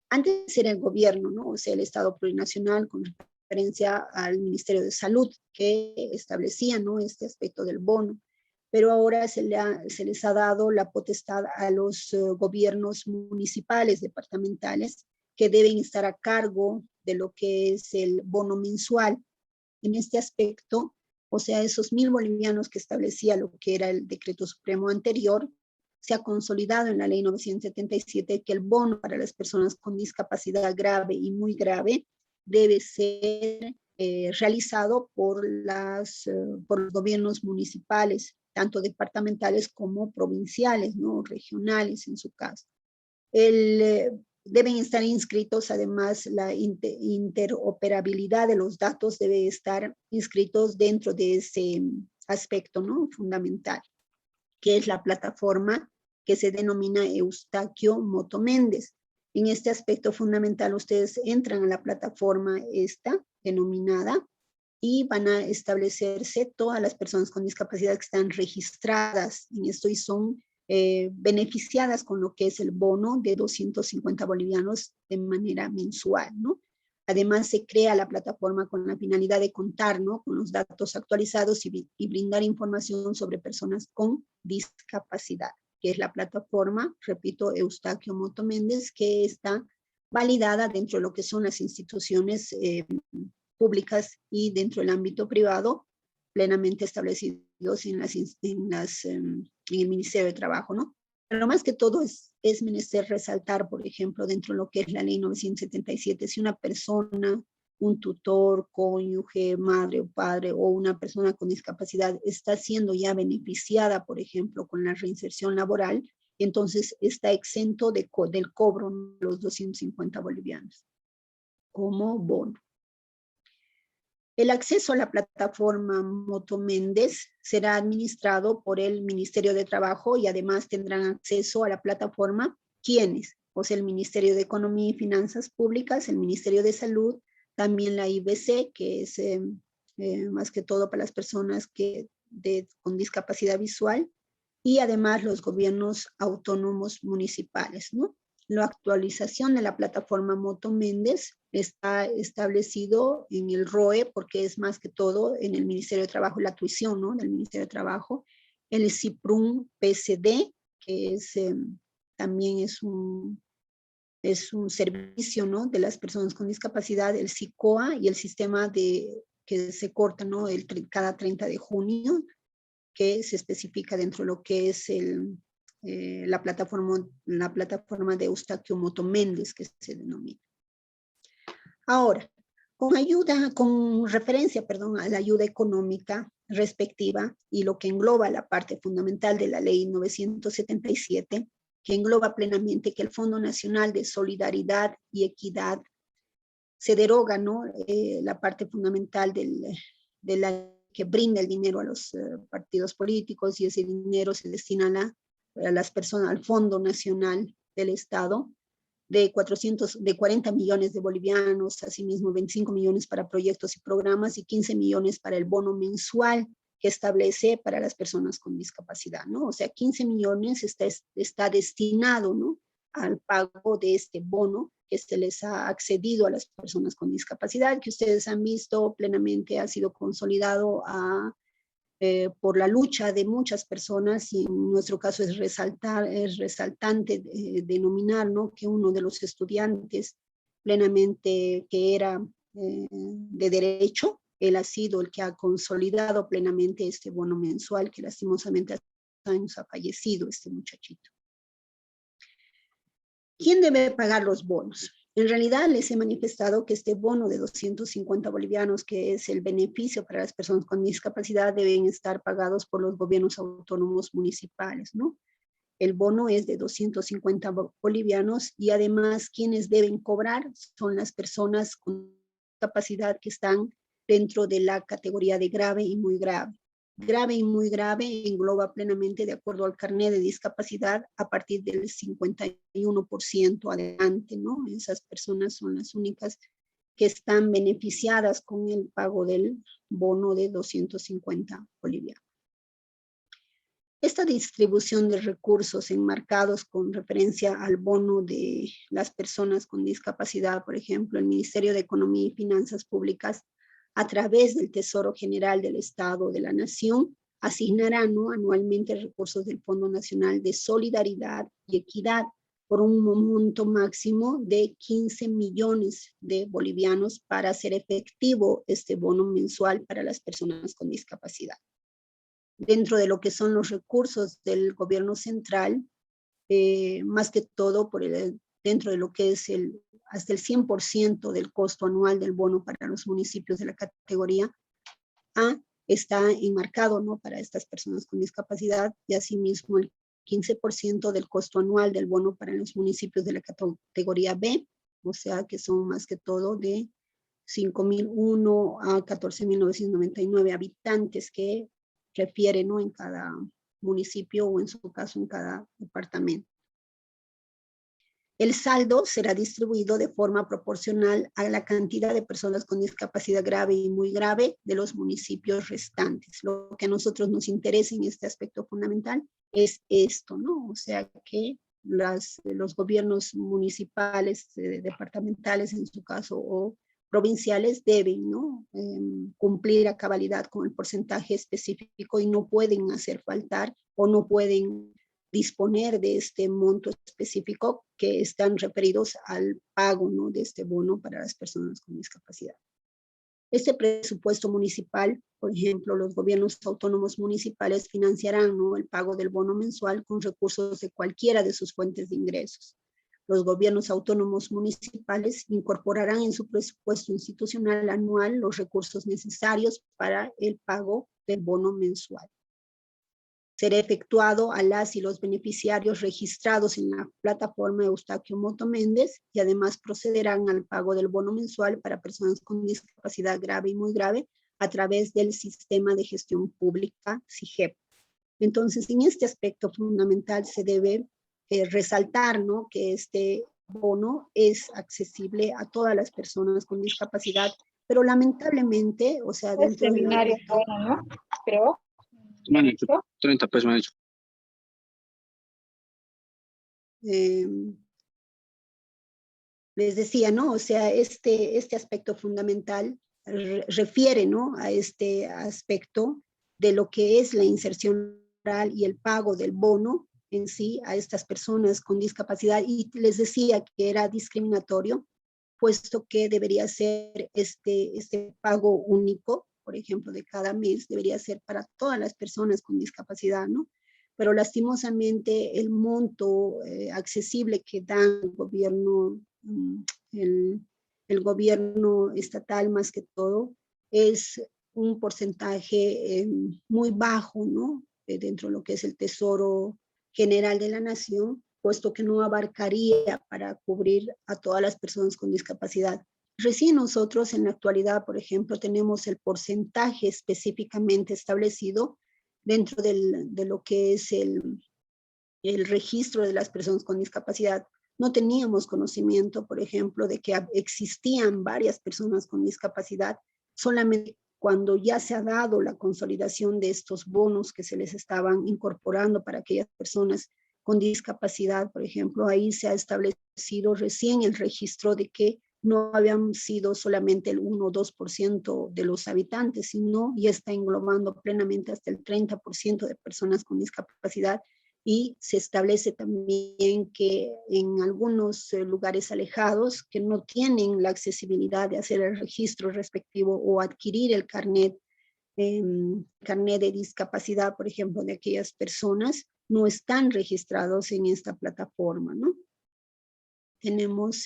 antes era el gobierno, ¿no?, o sea, el Estado Plurinacional, con referencia al Ministerio de Salud, que establecía, ¿no?, este aspecto del bono, pero ahora se les ha dado la potestad a los gobiernos municipales, departamentales, que deben estar a cargo de lo que es el bono mensual. En este aspecto, o sea, esos 1.000 bolivianos que establecía lo que era el decreto supremo anterior, se ha consolidado en la Ley 977 que el bono para las personas con discapacidad grave y muy grave debe ser realizado por los gobiernos municipales, tanto departamentales como provinciales, ¿no?, regionales en su caso. Deben estar inscritos, además, la interoperabilidad de los datos debe estar inscritos dentro de ese aspecto, ¿no?, fundamental, que es la plataforma que se denomina Eustaquio Moto Méndez. En este aspecto fundamental, ustedes entran a la plataforma esta denominada y van a establecerse todas las personas con discapacidad que están registradas en esto y son beneficiadas con lo que es el bono de 250 bolivianos de manera mensual, ¿no? Además, se crea la plataforma con la finalidad de contar, ¿no?, con los datos actualizados y brindar información sobre personas con discapacidad, que es la plataforma, repito, Eustaquio Moto Méndez, que está validada dentro de lo que son las instituciones públicas y dentro del ámbito privado, plenamente establecidos en el Ministerio de Trabajo, ¿no? Pero más que todo es menester resaltar, por ejemplo, dentro de lo que es la Ley 977, si una persona, un tutor, cónyuge, madre o padre, o una persona con discapacidad está siendo ya beneficiada, por ejemplo, con la reinserción laboral, entonces está exento del cobro de los 250 bolivianos como bono. El acceso a la plataforma Moto Méndez será administrado por el Ministerio de Trabajo y además tendrán acceso a la plataforma ¿quiénes? O sea, el Ministerio de Economía y Finanzas Públicas, el Ministerio de Salud, también la IBC, que es más que todo para las personas con discapacidad visual, y además los gobiernos autónomos municipales, ¿no? La actualización de la plataforma Moto Méndez está establecido en el ROE, porque es más que todo en el Ministerio de Trabajo, la tuición, ¿no? Del Ministerio de Trabajo, el CIPRUM PSD, que es, también es un servicio, ¿no? De las personas con discapacidad, el SICOA y el sistema que se corta, ¿no? Cada 30 de junio, que se especifica dentro de lo que es la plataforma de Eustaquio Moto Méndez, que se denomina. Ahora, con referencia, perdón, a la ayuda económica respectiva y lo que engloba la parte fundamental de la ley 977, que engloba plenamente que el Fondo Nacional de Solidaridad y Equidad se deroga, ¿no? La parte fundamental de la que brinda el dinero a los partidos políticos, y ese dinero se destina a las personas, al Fondo Nacional del Estado, de 40 millones de bolivianos, asimismo 25 millones para proyectos y programas y 15 millones para el bono mensual que establece para las personas con discapacidad, ¿no? O sea, 15 millones está destinado, ¿no? Al pago de este bono que se les ha accedido a las personas con discapacidad, que ustedes han visto plenamente ha sido consolidado por la lucha de muchas personas, y en nuestro caso es resaltante denominar, ¿no? Que uno de los estudiantes plenamente que era de derecho, él ha sido el que ha consolidado plenamente este bono mensual, que lastimosamente hace años ha fallecido este muchachito. ¿Quién debe pagar los bonos? En realidad les he manifestado que este bono de 250 bolivianos, que es el beneficio para las personas con discapacidad, deben estar pagados por los gobiernos autónomos municipales, ¿no? El bono es de 250 bolivianos y además quienes deben cobrar son las personas con discapacidad que están dentro de la categoría de grave y muy grave. Grave y muy grave engloba plenamente, de acuerdo al carnet de discapacidad, a partir del 51% adelante, ¿no? Esas personas son las únicas que están beneficiadas con el pago del bono de 250 bolivianos. Esta distribución de recursos enmarcados con referencia al bono de las personas con discapacidad, por ejemplo, el Ministerio de Economía y Finanzas Públicas, a través del Tesoro General del Estado de la Nación, asignará, ¿no? Anualmente recursos del Fondo Nacional de Solidaridad y Equidad por un monto máximo de 15 millones de bolivianos para hacer efectivo este bono mensual para las personas con discapacidad. Dentro de lo que son los recursos del gobierno central, más que todo dentro de lo que es hasta el 100% del costo anual del bono para los municipios de la categoría A está enmarcado, ¿no? Para estas personas con discapacidad, y asimismo el 15% del costo anual del bono para los municipios de la categoría B, o sea que son más que todo de 5.001 a 14.999 habitantes que refiere, ¿no? En cada municipio o en su caso en cada departamento. El saldo será distribuido de forma proporcional a la cantidad de personas con discapacidad grave y muy grave de los municipios restantes. Lo que a nosotros nos interesa en este aspecto fundamental es esto, ¿no? O sea que los gobiernos municipales, departamentales en su caso, o provinciales deben, ¿no? Cumplir a cabalidad con el porcentaje específico y no pueden hacer faltar o no pueden disponer de este monto específico que están referidos al pago, ¿no? De este bono para las personas con discapacidad. Este presupuesto municipal, por ejemplo, los gobiernos autónomos municipales financiarán, ¿no? El pago del bono mensual con recursos de cualquiera de sus fuentes de ingresos. Los gobiernos autónomos municipales incorporarán en su presupuesto institucional anual los recursos necesarios para el pago del bono mensual. será efectuado a las y los beneficiarios registrados en la plataforma Eustaquio Moto Méndez y además procederán al pago del bono mensual para personas con discapacidad grave y muy grave a través del Sistema de Gestión Pública, SIGEP. Entonces, en este aspecto fundamental se debe resaltar, ¿no?, que este bono es accesible a todas las personas con discapacidad, pero lamentablemente, o sea, dentro del seminario aspecto, bueno, ¿no? Creo. Me han hecho 30 pesos, me han hecho. les decía, ¿no? O sea, este aspecto fundamental refiere, ¿no?, a este aspecto de lo que es la inserción laboral y el pago del bono en sí a estas personas con discapacidad, y les decía que era discriminatorio, puesto que debería ser este pago único, por ejemplo, de cada mes, debería ser para todas las personas con discapacidad, ¿no? Pero lastimosamente el monto accesible que da el gobierno, el gobierno estatal más que todo, es un porcentaje muy bajo, ¿no? Dentro de lo que es el Tesoro General de la Nación, puesto que no abarcaría para cubrir a todas las personas con discapacidad. Recién nosotros en la actualidad, por ejemplo, tenemos el porcentaje específicamente establecido dentro de lo que es el registro de las personas con discapacidad. No teníamos conocimiento, por ejemplo, de que existían varias personas con discapacidad. Solamente cuando ya se ha dado la consolidación de estos bonos que se les estaban incorporando para aquellas personas con discapacidad, por ejemplo, ahí se ha establecido recién el registro de que no habían sido solamente el 1 o 2% de los habitantes, sino ya está englobando plenamente hasta el 30% de personas con discapacidad, y se establece también que en algunos lugares alejados que no tienen la accesibilidad de hacer el registro respectivo o adquirir el carnet de discapacidad, por ejemplo, de aquellas personas, no están registrados en esta plataforma, ¿no? Tenemos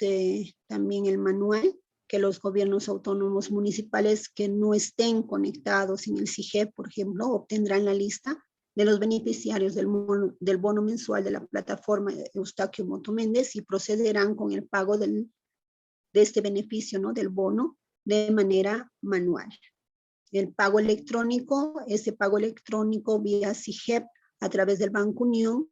también el manual que los gobiernos autónomos municipales que no estén conectados en el SIGEP, por ejemplo, obtendrán la lista de los beneficiarios del bono mensual de la plataforma Eustaquio Moto Méndez y procederán con el pago de este beneficio, ¿no?, del bono de manera manual. El pago electrónico, ese pago electrónico vía SIGEP a través del Banco Unión,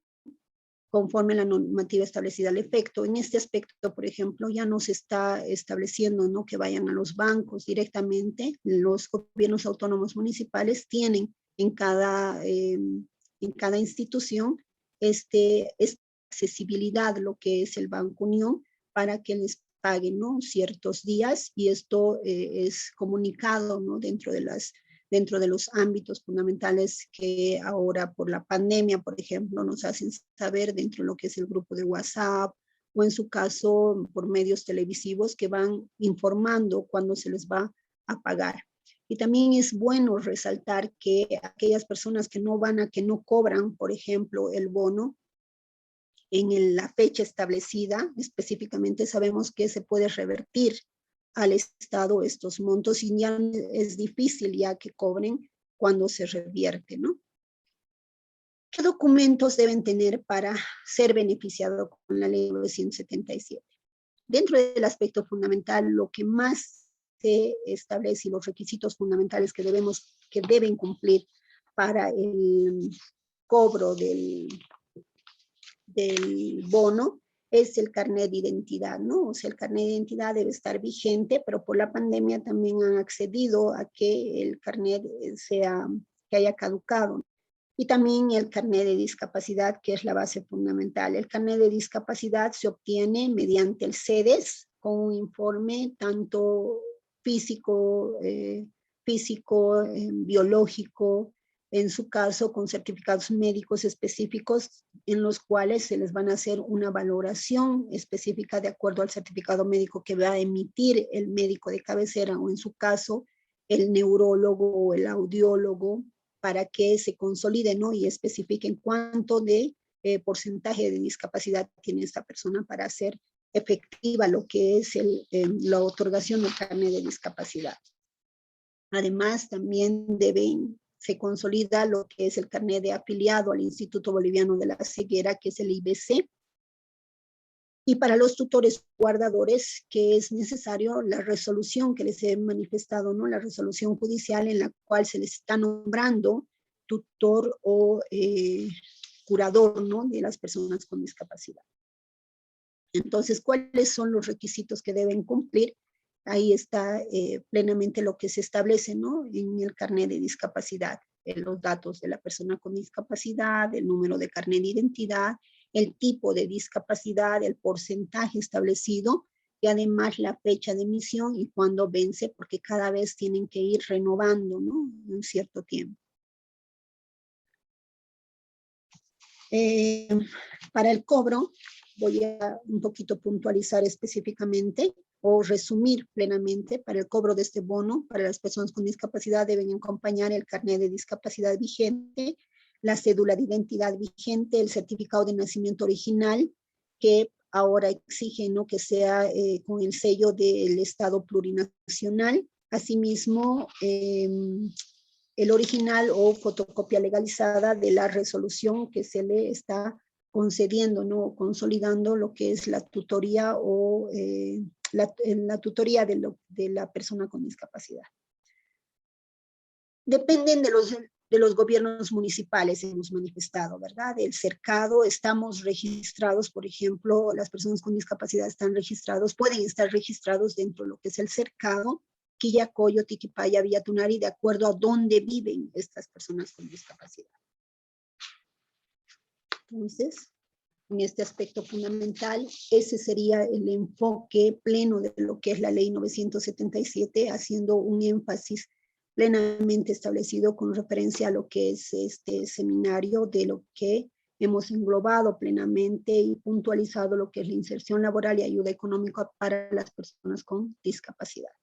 conforme a la normativa establecida al efecto. En este aspecto, por ejemplo, ya no se está estableciendo, ¿no?, que vayan a los bancos directamente. Los gobiernos autónomos municipales tienen en cada institución esta accesibilidad, lo que es el Banco Unión, para que les paguen, ¿no?, ciertos días, y esto es comunicado, ¿no?, dentro de los ámbitos fundamentales que ahora por la pandemia, por ejemplo, nos hacen saber dentro de lo que es el grupo de WhatsApp, o en su caso por medios televisivos que van informando cuándo se les va a pagar. Y también es bueno resaltar que aquellas personas que no cobran, por ejemplo, el bono en la fecha establecida, específicamente sabemos que se puede revertir al Estado estos montos y ya es difícil ya que cobren cuando se revierte, ¿no? ¿Qué documentos deben tener para ser beneficiado con la ley 977? Dentro del aspecto fundamental, lo que más se establece y los requisitos fundamentales que deben cumplir para el cobro del bono es el carnet de identidad, ¿no? O sea, el carnet de identidad debe estar vigente, pero por la pandemia también han accedido a que el carnet que haya caducado. Y también el carnet de discapacidad, que es la base fundamental. El carnet de discapacidad se obtiene mediante el CEDES, con un informe tanto físico, biológico, en su caso con certificados médicos específicos en los cuales se les van a hacer una valoración específica de acuerdo al certificado médico que va a emitir el médico de cabecera, o en su caso el neurólogo o el audiólogo, para que se consolide, ¿no?, y especifiquen cuánto de porcentaje de discapacidad tiene esta persona para hacer efectiva lo que es la otorgación del carnet de discapacidad. Además, también deben se consolida lo que es el carnet de afiliado al Instituto Boliviano de la Ceguera, que es el IBC. Y para los tutores guardadores, que es necesario la resolución que les he manifestado, ¿no? La resolución judicial en la cual se les está nombrando tutor o curador, ¿no? De las personas con discapacidad. Entonces, ¿cuáles son los requisitos que deben cumplir? Ahí está plenamente lo que se establece, ¿no? En el carnet de discapacidad, los datos de la persona con discapacidad, el número de carnet de identidad, el tipo de discapacidad, el porcentaje establecido y además la fecha de emisión y cuándo vence, porque cada vez tienen que ir renovando, ¿no? En un cierto tiempo. Para el cobro, voy a un poquito puntualizar específicamente o resumir plenamente. Para el cobro de este bono, para las personas con discapacidad deben acompañar el carnet de discapacidad vigente, la cédula de identidad vigente, el certificado de nacimiento original, que ahora exige, ¿no? Que sea con el sello del Estado plurinacional. Asimismo, el original o fotocopia legalizada de la resolución que se le está concediendo, ¿no? Consolidando lo que es la tutoría o la tutoría de la persona con discapacidad. Dependen de los gobiernos municipales, hemos manifestado, ¿verdad? El cercado, estamos registrados, por ejemplo, las personas con discapacidad están registrados, pueden estar registrados dentro de lo que es el cercado, Quillacollo, Tiquipaya, Villatunari, de acuerdo a dónde viven estas personas con discapacidad. Entonces, en este aspecto fundamental, ese sería el enfoque pleno de lo que es la ley 977, haciendo un énfasis plenamente establecido con referencia a lo que es este seminario, de lo que hemos englobado plenamente y puntualizado lo que es la inserción laboral y ayuda económica para las personas con discapacidad.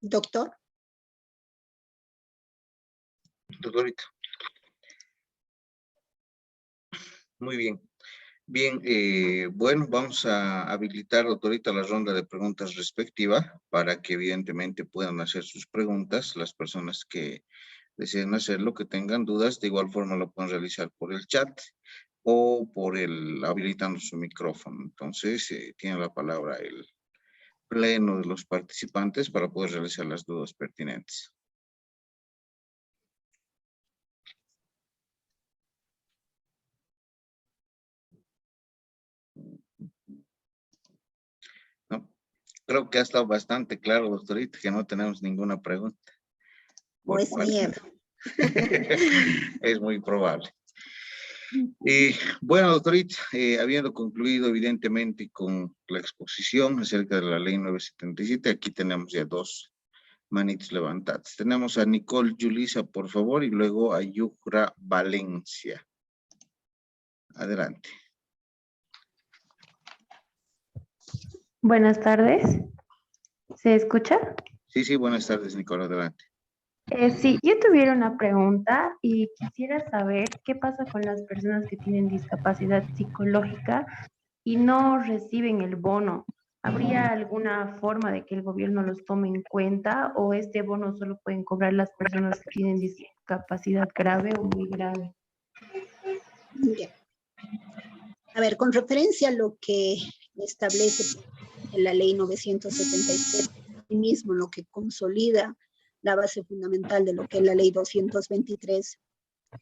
Doctor. Doctorita. Muy bien. Bien, bueno, vamos a habilitar, doctorita, la ronda de preguntas respectiva para que evidentemente puedan hacer sus preguntas las personas que deseen hacerlo, que tengan dudas. De igual forma lo pueden realizar por el chat o por habilitando su micrófono. Entonces, tiene la palabra el pleno de los participantes para poder realizar las dudas pertinentes. No, creo que ha estado bastante claro, doctorita, que no tenemos ninguna pregunta. ¿O es miedo? Es muy probable. Bueno, doctorita, habiendo concluido evidentemente con la exposición acerca de la ley 977, aquí tenemos ya dos manitos levantadas. Tenemos a Nicole Yulisa, por favor, y luego a Yucra Valencia. Adelante. Buenas tardes. ¿Se escucha? Sí, sí, buenas tardes, Nicole, adelante. Sí, yo tuviera una pregunta y quisiera saber qué pasa con las personas que tienen discapacidad psicológica y no reciben el bono. ¿Habría alguna forma de que el gobierno los tome en cuenta o este bono solo pueden cobrar las personas que tienen discapacidad grave o muy grave? Bien. A ver, con referencia a lo que establece en la ley 977, y mismo lo que consolida la base fundamental de lo que es la ley 223,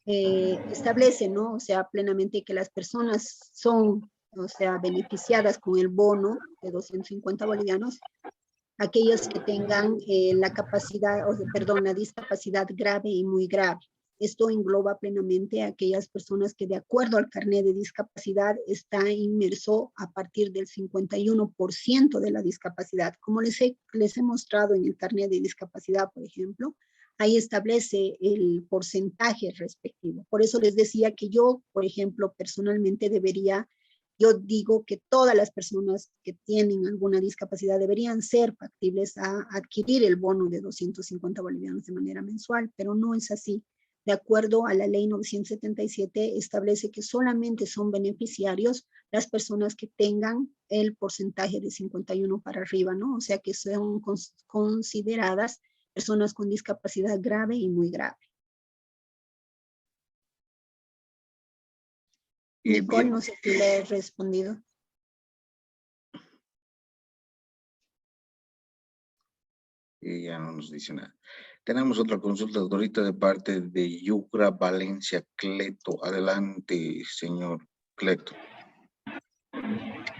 establece, ¿no? O sea, plenamente que las personas son, o sea, beneficiadas con el bono de 250 bolivianos, aquellos que tengan la capacidad, perdón, la discapacidad grave y muy grave. Esto engloba plenamente a aquellas personas que de acuerdo al carnet de discapacidad está inmerso a partir del 51% de la discapacidad. Como les he mostrado en el carnet de discapacidad, por ejemplo, ahí establece el porcentaje respectivo. Por eso les decía que yo, por ejemplo, personalmente yo digo que todas las personas que tienen alguna discapacidad deberían ser factibles a adquirir el bono de 250 bolivianos de manera mensual, pero no es así. De acuerdo a la ley 977, establece que solamente son beneficiarios las personas que tengan el porcentaje de 51 para arriba, ¿no? O sea que son consideradas personas con discapacidad grave y muy grave. Nicole, Bien, no sé si le he respondido. ya no nos dice nada. Tenemos otra consulta, doctorita, de parte de Yucra Valencia Cleto. Adelante, señor Cleto.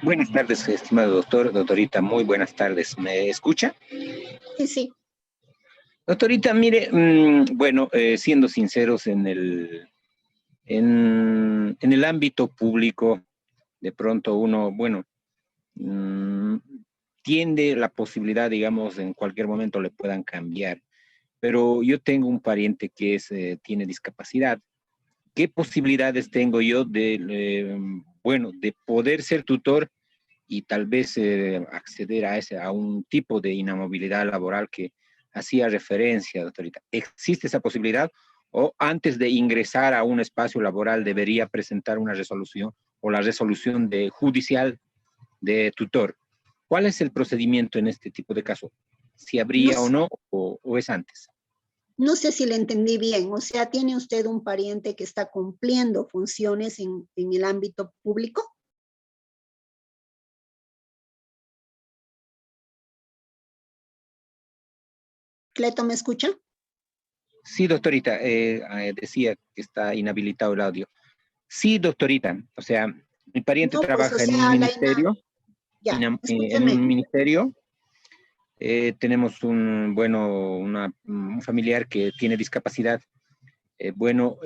Buenas tardes, estimado doctor, doctorita, muy buenas tardes. ¿Me escucha? Sí, sí. Doctorita, mire, bueno, siendo sinceros en el ámbito público, de pronto uno, bueno, tiende la posibilidad, digamos, en cualquier momento le puedan cambiar. Pero yo tengo un pariente que tiene discapacidad. ¿Qué posibilidades tengo yo bueno, de poder ser tutor y tal vez acceder a un tipo de inamovilidad laboral que hacía referencia, doctorita? ¿Existe esa posibilidad? ¿O antes de ingresar a un espacio laboral debería presentar una resolución o la resolución judicial de tutor? ¿Cuál es el procedimiento en este tipo de caso? ¿Si No, habría o no, o es antes? no sé si le entendí bien. O sea, ¿tiene usted un pariente que está cumpliendo funciones en el ámbito público? ¿Cleto me escucha? Sí, doctorita, decía que está inhabilitado el audio. Sí, doctorita, o sea, mi pariente No, pues, o trabaja en un sea, ministerio, ya, en un escúcheme. ministerio. Tenemos un familiar que tiene discapacidad. Bueno,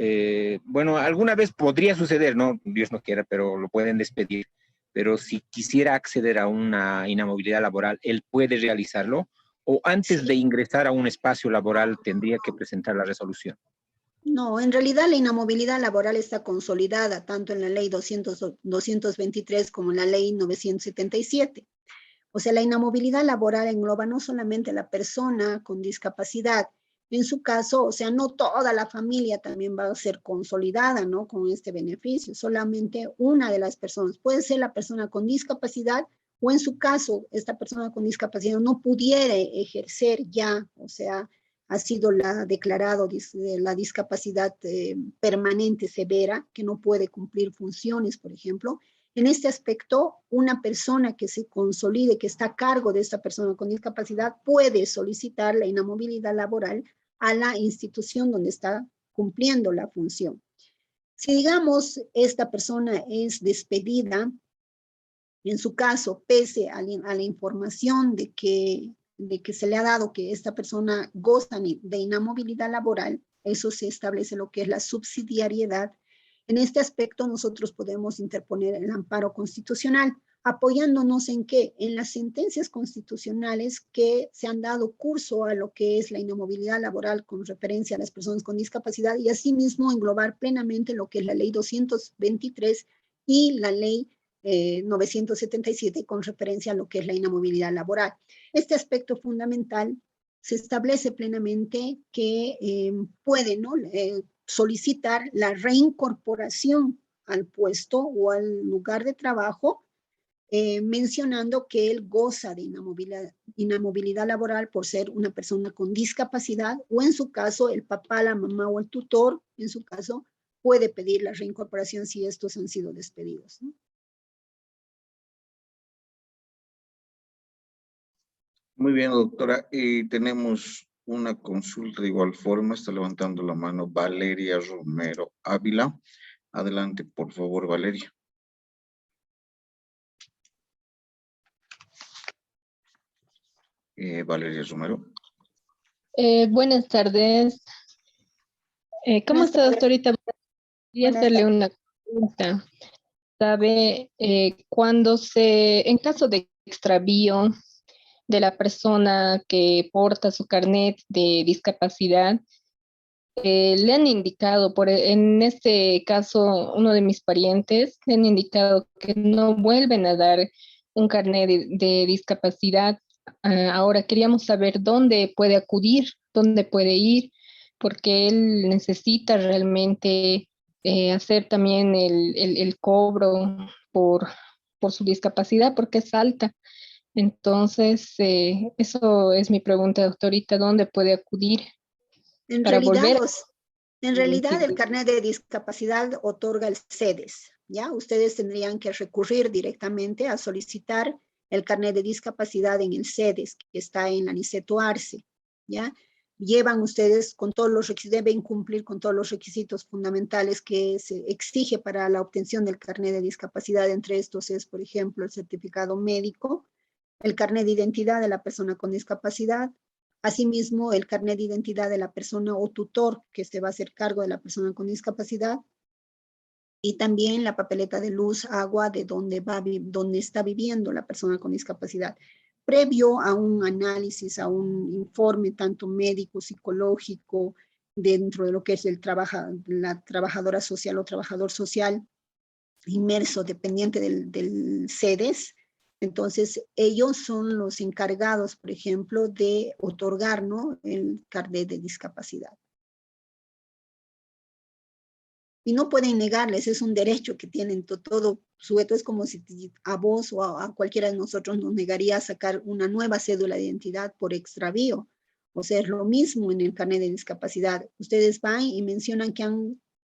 alguna vez podría suceder, ¿no? Dios no quiera, pero lo pueden despedir. Pero si quisiera acceder a una inamovilidad laboral, ¿él puede realizarlo? ¿O antes de Sí. ingresar a un espacio laboral tendría que presentar la resolución? No, en realidad la inamovilidad laboral está consolidada tanto en la ley 223 como en la ley 977. O sea, la inamovilidad laboral engloba no solamente a la persona con discapacidad, en su caso, o sea, no toda la familia también va a ser consolidada, ¿no? Con este beneficio, solamente una de las personas. Puede ser la persona con discapacidad o en su caso, esta persona con discapacidad no pudiera ejercer ya, o sea, ha sido declarado la discapacidad permanente severa, que no puede cumplir funciones, por ejemplo. En este aspecto, una persona que se consolide, que está a cargo de esta persona con discapacidad, puede solicitar la inamovilidad laboral a la institución donde está cumpliendo la función. Si, digamos, esta persona es despedida, en su caso, pese a la información de que se le ha dado que esta persona goza de inamovilidad laboral, eso se establece lo que es la subsidiariedad. En este aspecto nosotros podemos interponer el amparo constitucional, apoyándonos en qué, en las sentencias constitucionales que se han dado curso a lo que es la inamovilidad laboral con referencia a las personas con discapacidad y asimismo englobar plenamente lo que es la ley 223 y la ley 977 con referencia a lo que es la inamovilidad laboral. Este aspecto fundamental se establece plenamente que puede, ¿no? Solicitar la reincorporación al puesto o al lugar de trabajo, mencionando que él goza de inamovilidad laboral por ser una persona con discapacidad o en su caso el papá, la mamá o el tutor, en su caso, puede pedir la reincorporación si estos han sido despedidos, ¿no? Muy bien, doctora. Tenemos una consulta de igual forma. Está levantando la mano Valeria Romero Ávila. Adelante, por favor, Valeria. Valeria Romero. Buenas tardes. ¿Cómo Buenas está, tardes. doctorita? Quería Buenas hacerle tardes. una pregunta. ¿Sabe en caso de extravío de la persona que porta su carnet de discapacidad, le han indicado, en este caso, uno de mis parientes, le han indicado que no vuelven a dar un carnet de discapacidad? Ahora queríamos saber dónde puede acudir, dónde puede ir, porque él necesita realmente hacer también el cobro por, por su discapacidad porque es alta. Entonces, eso es mi pregunta, doctorita, ¿dónde puede acudir En para realidad, volver en a realidad el inscribir? carnet de discapacidad otorga el CEDES, ¿ya? Ustedes tendrían que recurrir directamente a solicitar el carnet de discapacidad en el CEDES, que está en la Niceto Arce, ¿ya? Llevan ustedes con todos los requisitos, deben cumplir con todos los requisitos fundamentales que se exige para la obtención del carnet de discapacidad. Entre estos es, por ejemplo, el certificado médico, el carnet de identidad de la persona con discapacidad, asimismo el carnet de identidad de la persona o tutor que se va a hacer cargo de la persona con discapacidad, y también la papeleta de luz, agua de donde está viviendo la persona con discapacidad, previo a un análisis, a un informe tanto médico, psicológico, dentro de lo que es la trabajadora social o trabajador social inmerso, dependiente del CEDES. Entonces, ellos son los encargados, por ejemplo, de otorgar, ¿no?, el carnet de discapacidad. Y no pueden negarles, es un derecho que tienen todo sujeto. Es como si a vos o a cualquiera de nosotros nos negaría sacar una nueva cédula de identidad por extravío. O sea, es lo mismo en el carnet de discapacidad. Ustedes van y mencionan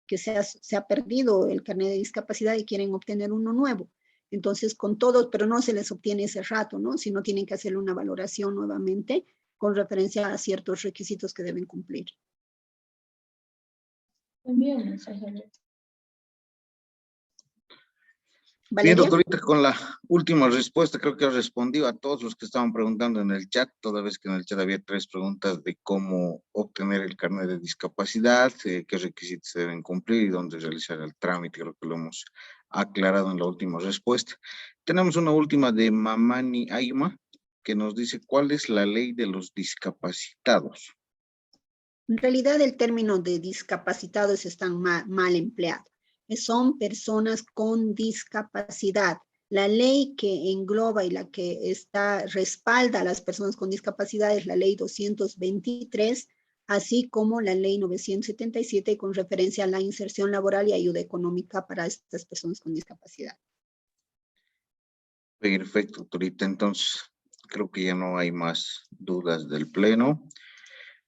que se ha perdido el carnet de discapacidad y quieren obtener uno nuevo. Entonces, con todos, pero no se les obtiene ese rato, ¿no? Sino tienen que hacerle una valoración nuevamente con referencia a ciertos requisitos que deben cumplir. Bien, ¿Valeria? doctorita, con la última respuesta creo que ha respondido a todos los que estaban preguntando en el chat, toda vez que en el chat había 3 preguntas de cómo obtener el carnet de discapacidad, qué requisitos se deben cumplir y dónde realizar el trámite. Creo que lo hemos aclarado en la última respuesta. Tenemos una última de Mamani Aima, que nos dice cuál es la ley de los discapacitados. En realidad el término de discapacitados está mal empleado. Son personas con discapacidad. La ley que engloba y la que respalda a las personas con discapacidad es la ley 223, así como la ley 977 con referencia a la inserción laboral y ayuda económica para estas personas con discapacidad. Perfecto, doctorita. Entonces, creo que ya no hay más dudas del Pleno.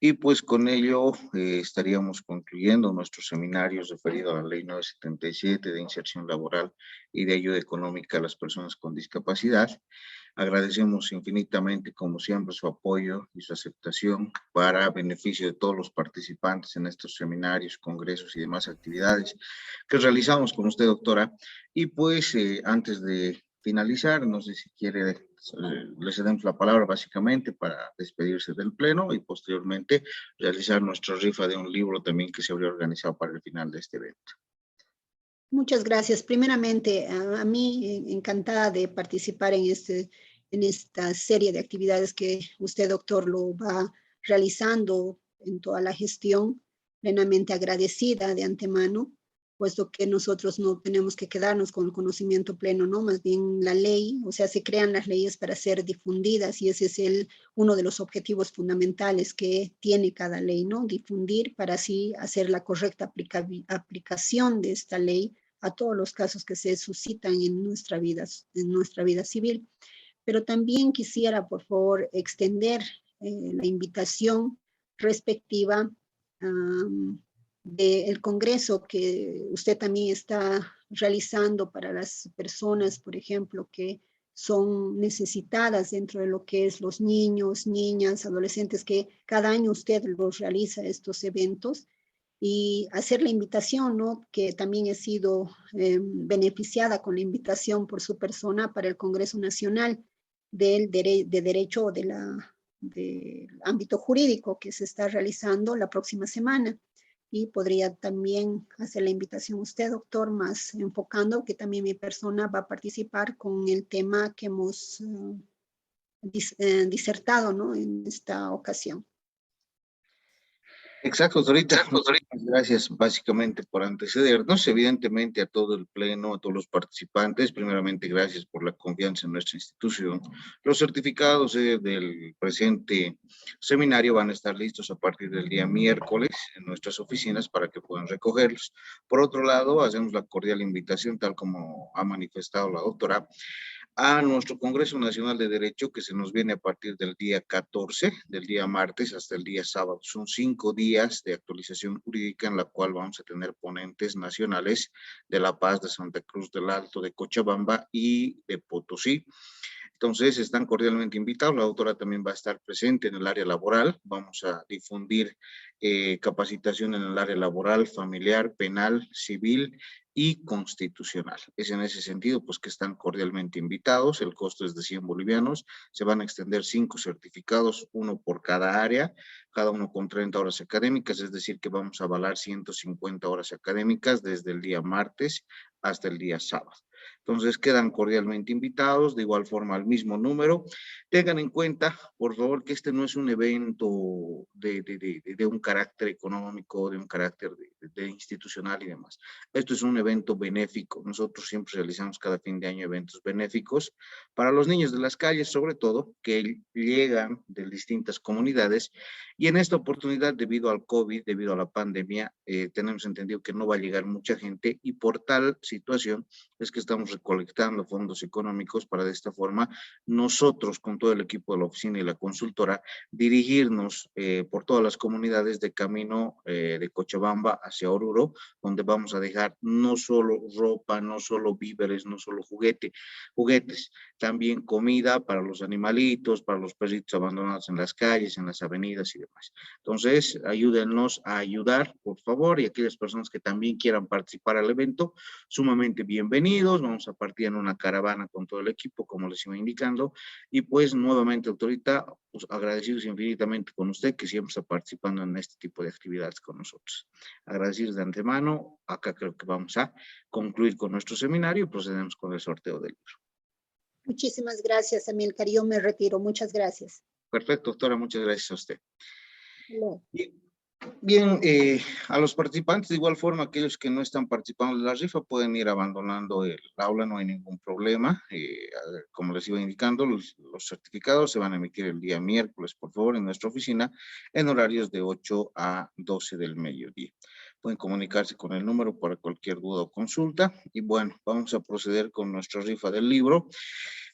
Y pues con ello estaríamos concluyendo nuestro seminario referido a la Ley 977 de inserción laboral y de ayuda económica a las personas con discapacidad. Agradecemos infinitamente, como siempre, su apoyo y su aceptación para beneficio de todos los participantes en estos seminarios, congresos y demás actividades que realizamos con usted, doctora. Y pues antes de finalizar, no sé si quiere, le cedemos la palabra básicamente para despedirse del Pleno y posteriormente realizar nuestra rifa de un libro también que se habría organizado para el final de este evento. Muchas gracias. Primeramente, a mí encantada de participar en esta serie de actividades que usted, doctor, lo va realizando en toda la gestión. Plenamente agradecida de antemano, puesto que nosotros no tenemos que quedarnos con el conocimiento pleno, ¿no? Más bien la ley, o sea, se crean las leyes para ser difundidas y ese es uno de los objetivos fundamentales que tiene cada ley, ¿no? Difundir para así hacer la correcta aplicación de esta ley a todos los casos que se suscitan en nuestra vida civil. Pero también quisiera, por favor, extender la invitación respectiva del congreso que usted también está realizando para las personas, por ejemplo, que son necesitadas dentro de lo que es los niños, niñas, adolescentes, que cada año usted los realiza estos eventos, y hacer la invitación, ¿no?, que también he sido beneficiada con la invitación por su persona para el Congreso Nacional de Derecho del ámbito jurídico que se está realizando la próxima semana. Y podría también hacer la invitación a usted, doctor, más enfocando que también mi persona va a participar con el tema que hemos disertado, ¿no?, en esta ocasión. Exacto, autorita. Muchas gracias básicamente por antecedernos. Evidentemente a todo el pleno, a todos los participantes, primeramente gracias por la confianza en nuestra institución. Los certificados del presente seminario van a estar listos a partir del día miércoles en nuestras oficinas para que puedan recogerlos. Por otro lado, hacemos la cordial invitación, tal como ha manifestado la doctora, a nuestro Congreso Nacional de Derecho, que se nos viene a partir del día 14, del día martes hasta el día sábado. Son 5 días de actualización jurídica en la cual vamos a tener ponentes nacionales de La Paz, de Santa Cruz del Alto, de Cochabamba y de Potosí. Entonces, están cordialmente invitados. La doctora también va a estar presente en el área laboral. Vamos a difundir capacitación en el área laboral, familiar, penal, civil y constitucional. Es en ese sentido, pues, que están cordialmente invitados. El costo es de 100 bolivianos. Se van a extender 5 certificados, uno por cada área, cada uno con 30 horas académicas, es decir, que vamos a avalar 150 horas académicas desde el día martes hasta el día sábado. Entonces quedan cordialmente invitados, de igual forma al mismo número. Tengan en cuenta, por favor, que este no es un evento de un carácter económico, de un carácter de institucional y demás. Esto es un evento benéfico. Nosotros siempre realizamos cada fin de año eventos benéficos para los niños de las calles, sobre todo, que llegan de distintas comunidades. Y en esta oportunidad, debido al COVID, debido a la pandemia, tenemos entendido que no va a llegar mucha gente y por tal situación es que estamos recolectando fondos económicos para de esta forma nosotros con todo el equipo de la oficina y la consultora dirigirnos por todas las comunidades de camino de Cochabamba hacia Oruro, donde vamos a dejar no solo ropa, no solo víveres, no solo juguetes, también comida para los animalitos, para los perritos abandonados en las calles, en las avenidas y demás. Entonces, ayúdennos a ayudar, por favor, y aquellas personas que también quieran participar al evento, sumamente bienvenidos. Vamos a partir en una caravana con todo el equipo, como les iba indicando, y pues nuevamente, autorita, pues agradecidos infinitamente con usted que siempre está participando en este tipo de actividades con nosotros. Agradecidos de antemano. Acá creo que vamos a concluir con nuestro seminario y procedemos con el sorteo del libro. Muchísimas gracias, Amílcar. Yo me retiro. Muchas gracias. Perfecto, doctora. Muchas gracias a usted. No. Bien, a los participantes, de igual forma, aquellos que no están participando de la rifa pueden ir abandonando el aula, no hay ningún problema. Como les iba indicando, los certificados se van a emitir el día miércoles, por favor, en nuestra oficina, en horarios de 8 a 12 del mediodía. Pueden comunicarse con el número para cualquier duda o consulta. Y bueno, vamos a proceder con nuestra rifa del libro.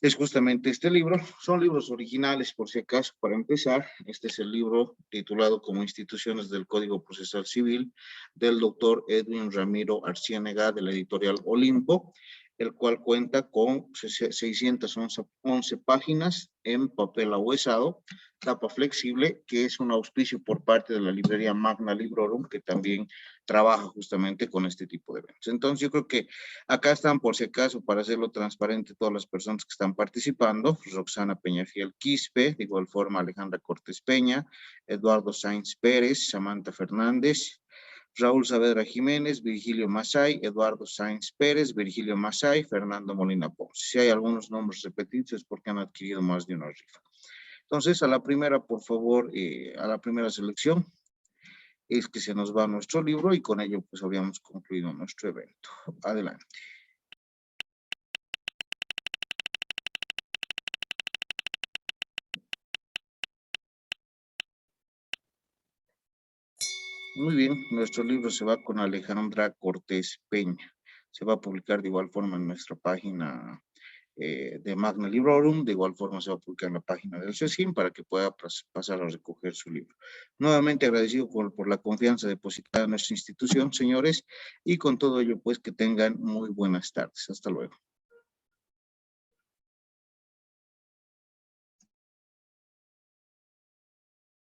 Es justamente este libro. Son libros originales, por si acaso, para empezar. Este es el libro titulado como Instituciones del Código Procesal Civil del doctor Edwin Ramiro Arciénega de la editorial Olimpo, el cual cuenta con 611 páginas en papel ahuesado, tapa flexible, que es un auspicio por parte de la librería Magna Librorum, que también trabaja justamente con este tipo de eventos. Entonces yo creo que acá están, por si acaso, para hacerlo transparente, todas las personas que están participando: Roxana Peñafiel Quispe, de igual forma Alejandra Cortés Peña, Eduardo Sainz Pérez, Samantha Fernández, Raúl Saavedra Jiménez, Virgilio Masay, Eduardo Sainz Pérez, Virgilio Masay, Fernando Molina Ponce. Si hay algunos nombres repetidos es porque han adquirido más de una rifa. Entonces, a la primera, por favor, a la primera selección es que se nos va nuestro libro y con ello pues habíamos concluido nuestro evento. Adelante. Muy bien, nuestro libro se va con Alejandra Cortés Peña. Se va a publicar de igual forma en nuestra página de Magna Librorum, de igual forma se va a publicar en la página del CECIM para que pueda pasar a recoger su libro. Nuevamente agradecido por la confianza depositada en nuestra institución, señores, y con todo ello pues que tengan muy buenas tardes. Hasta luego.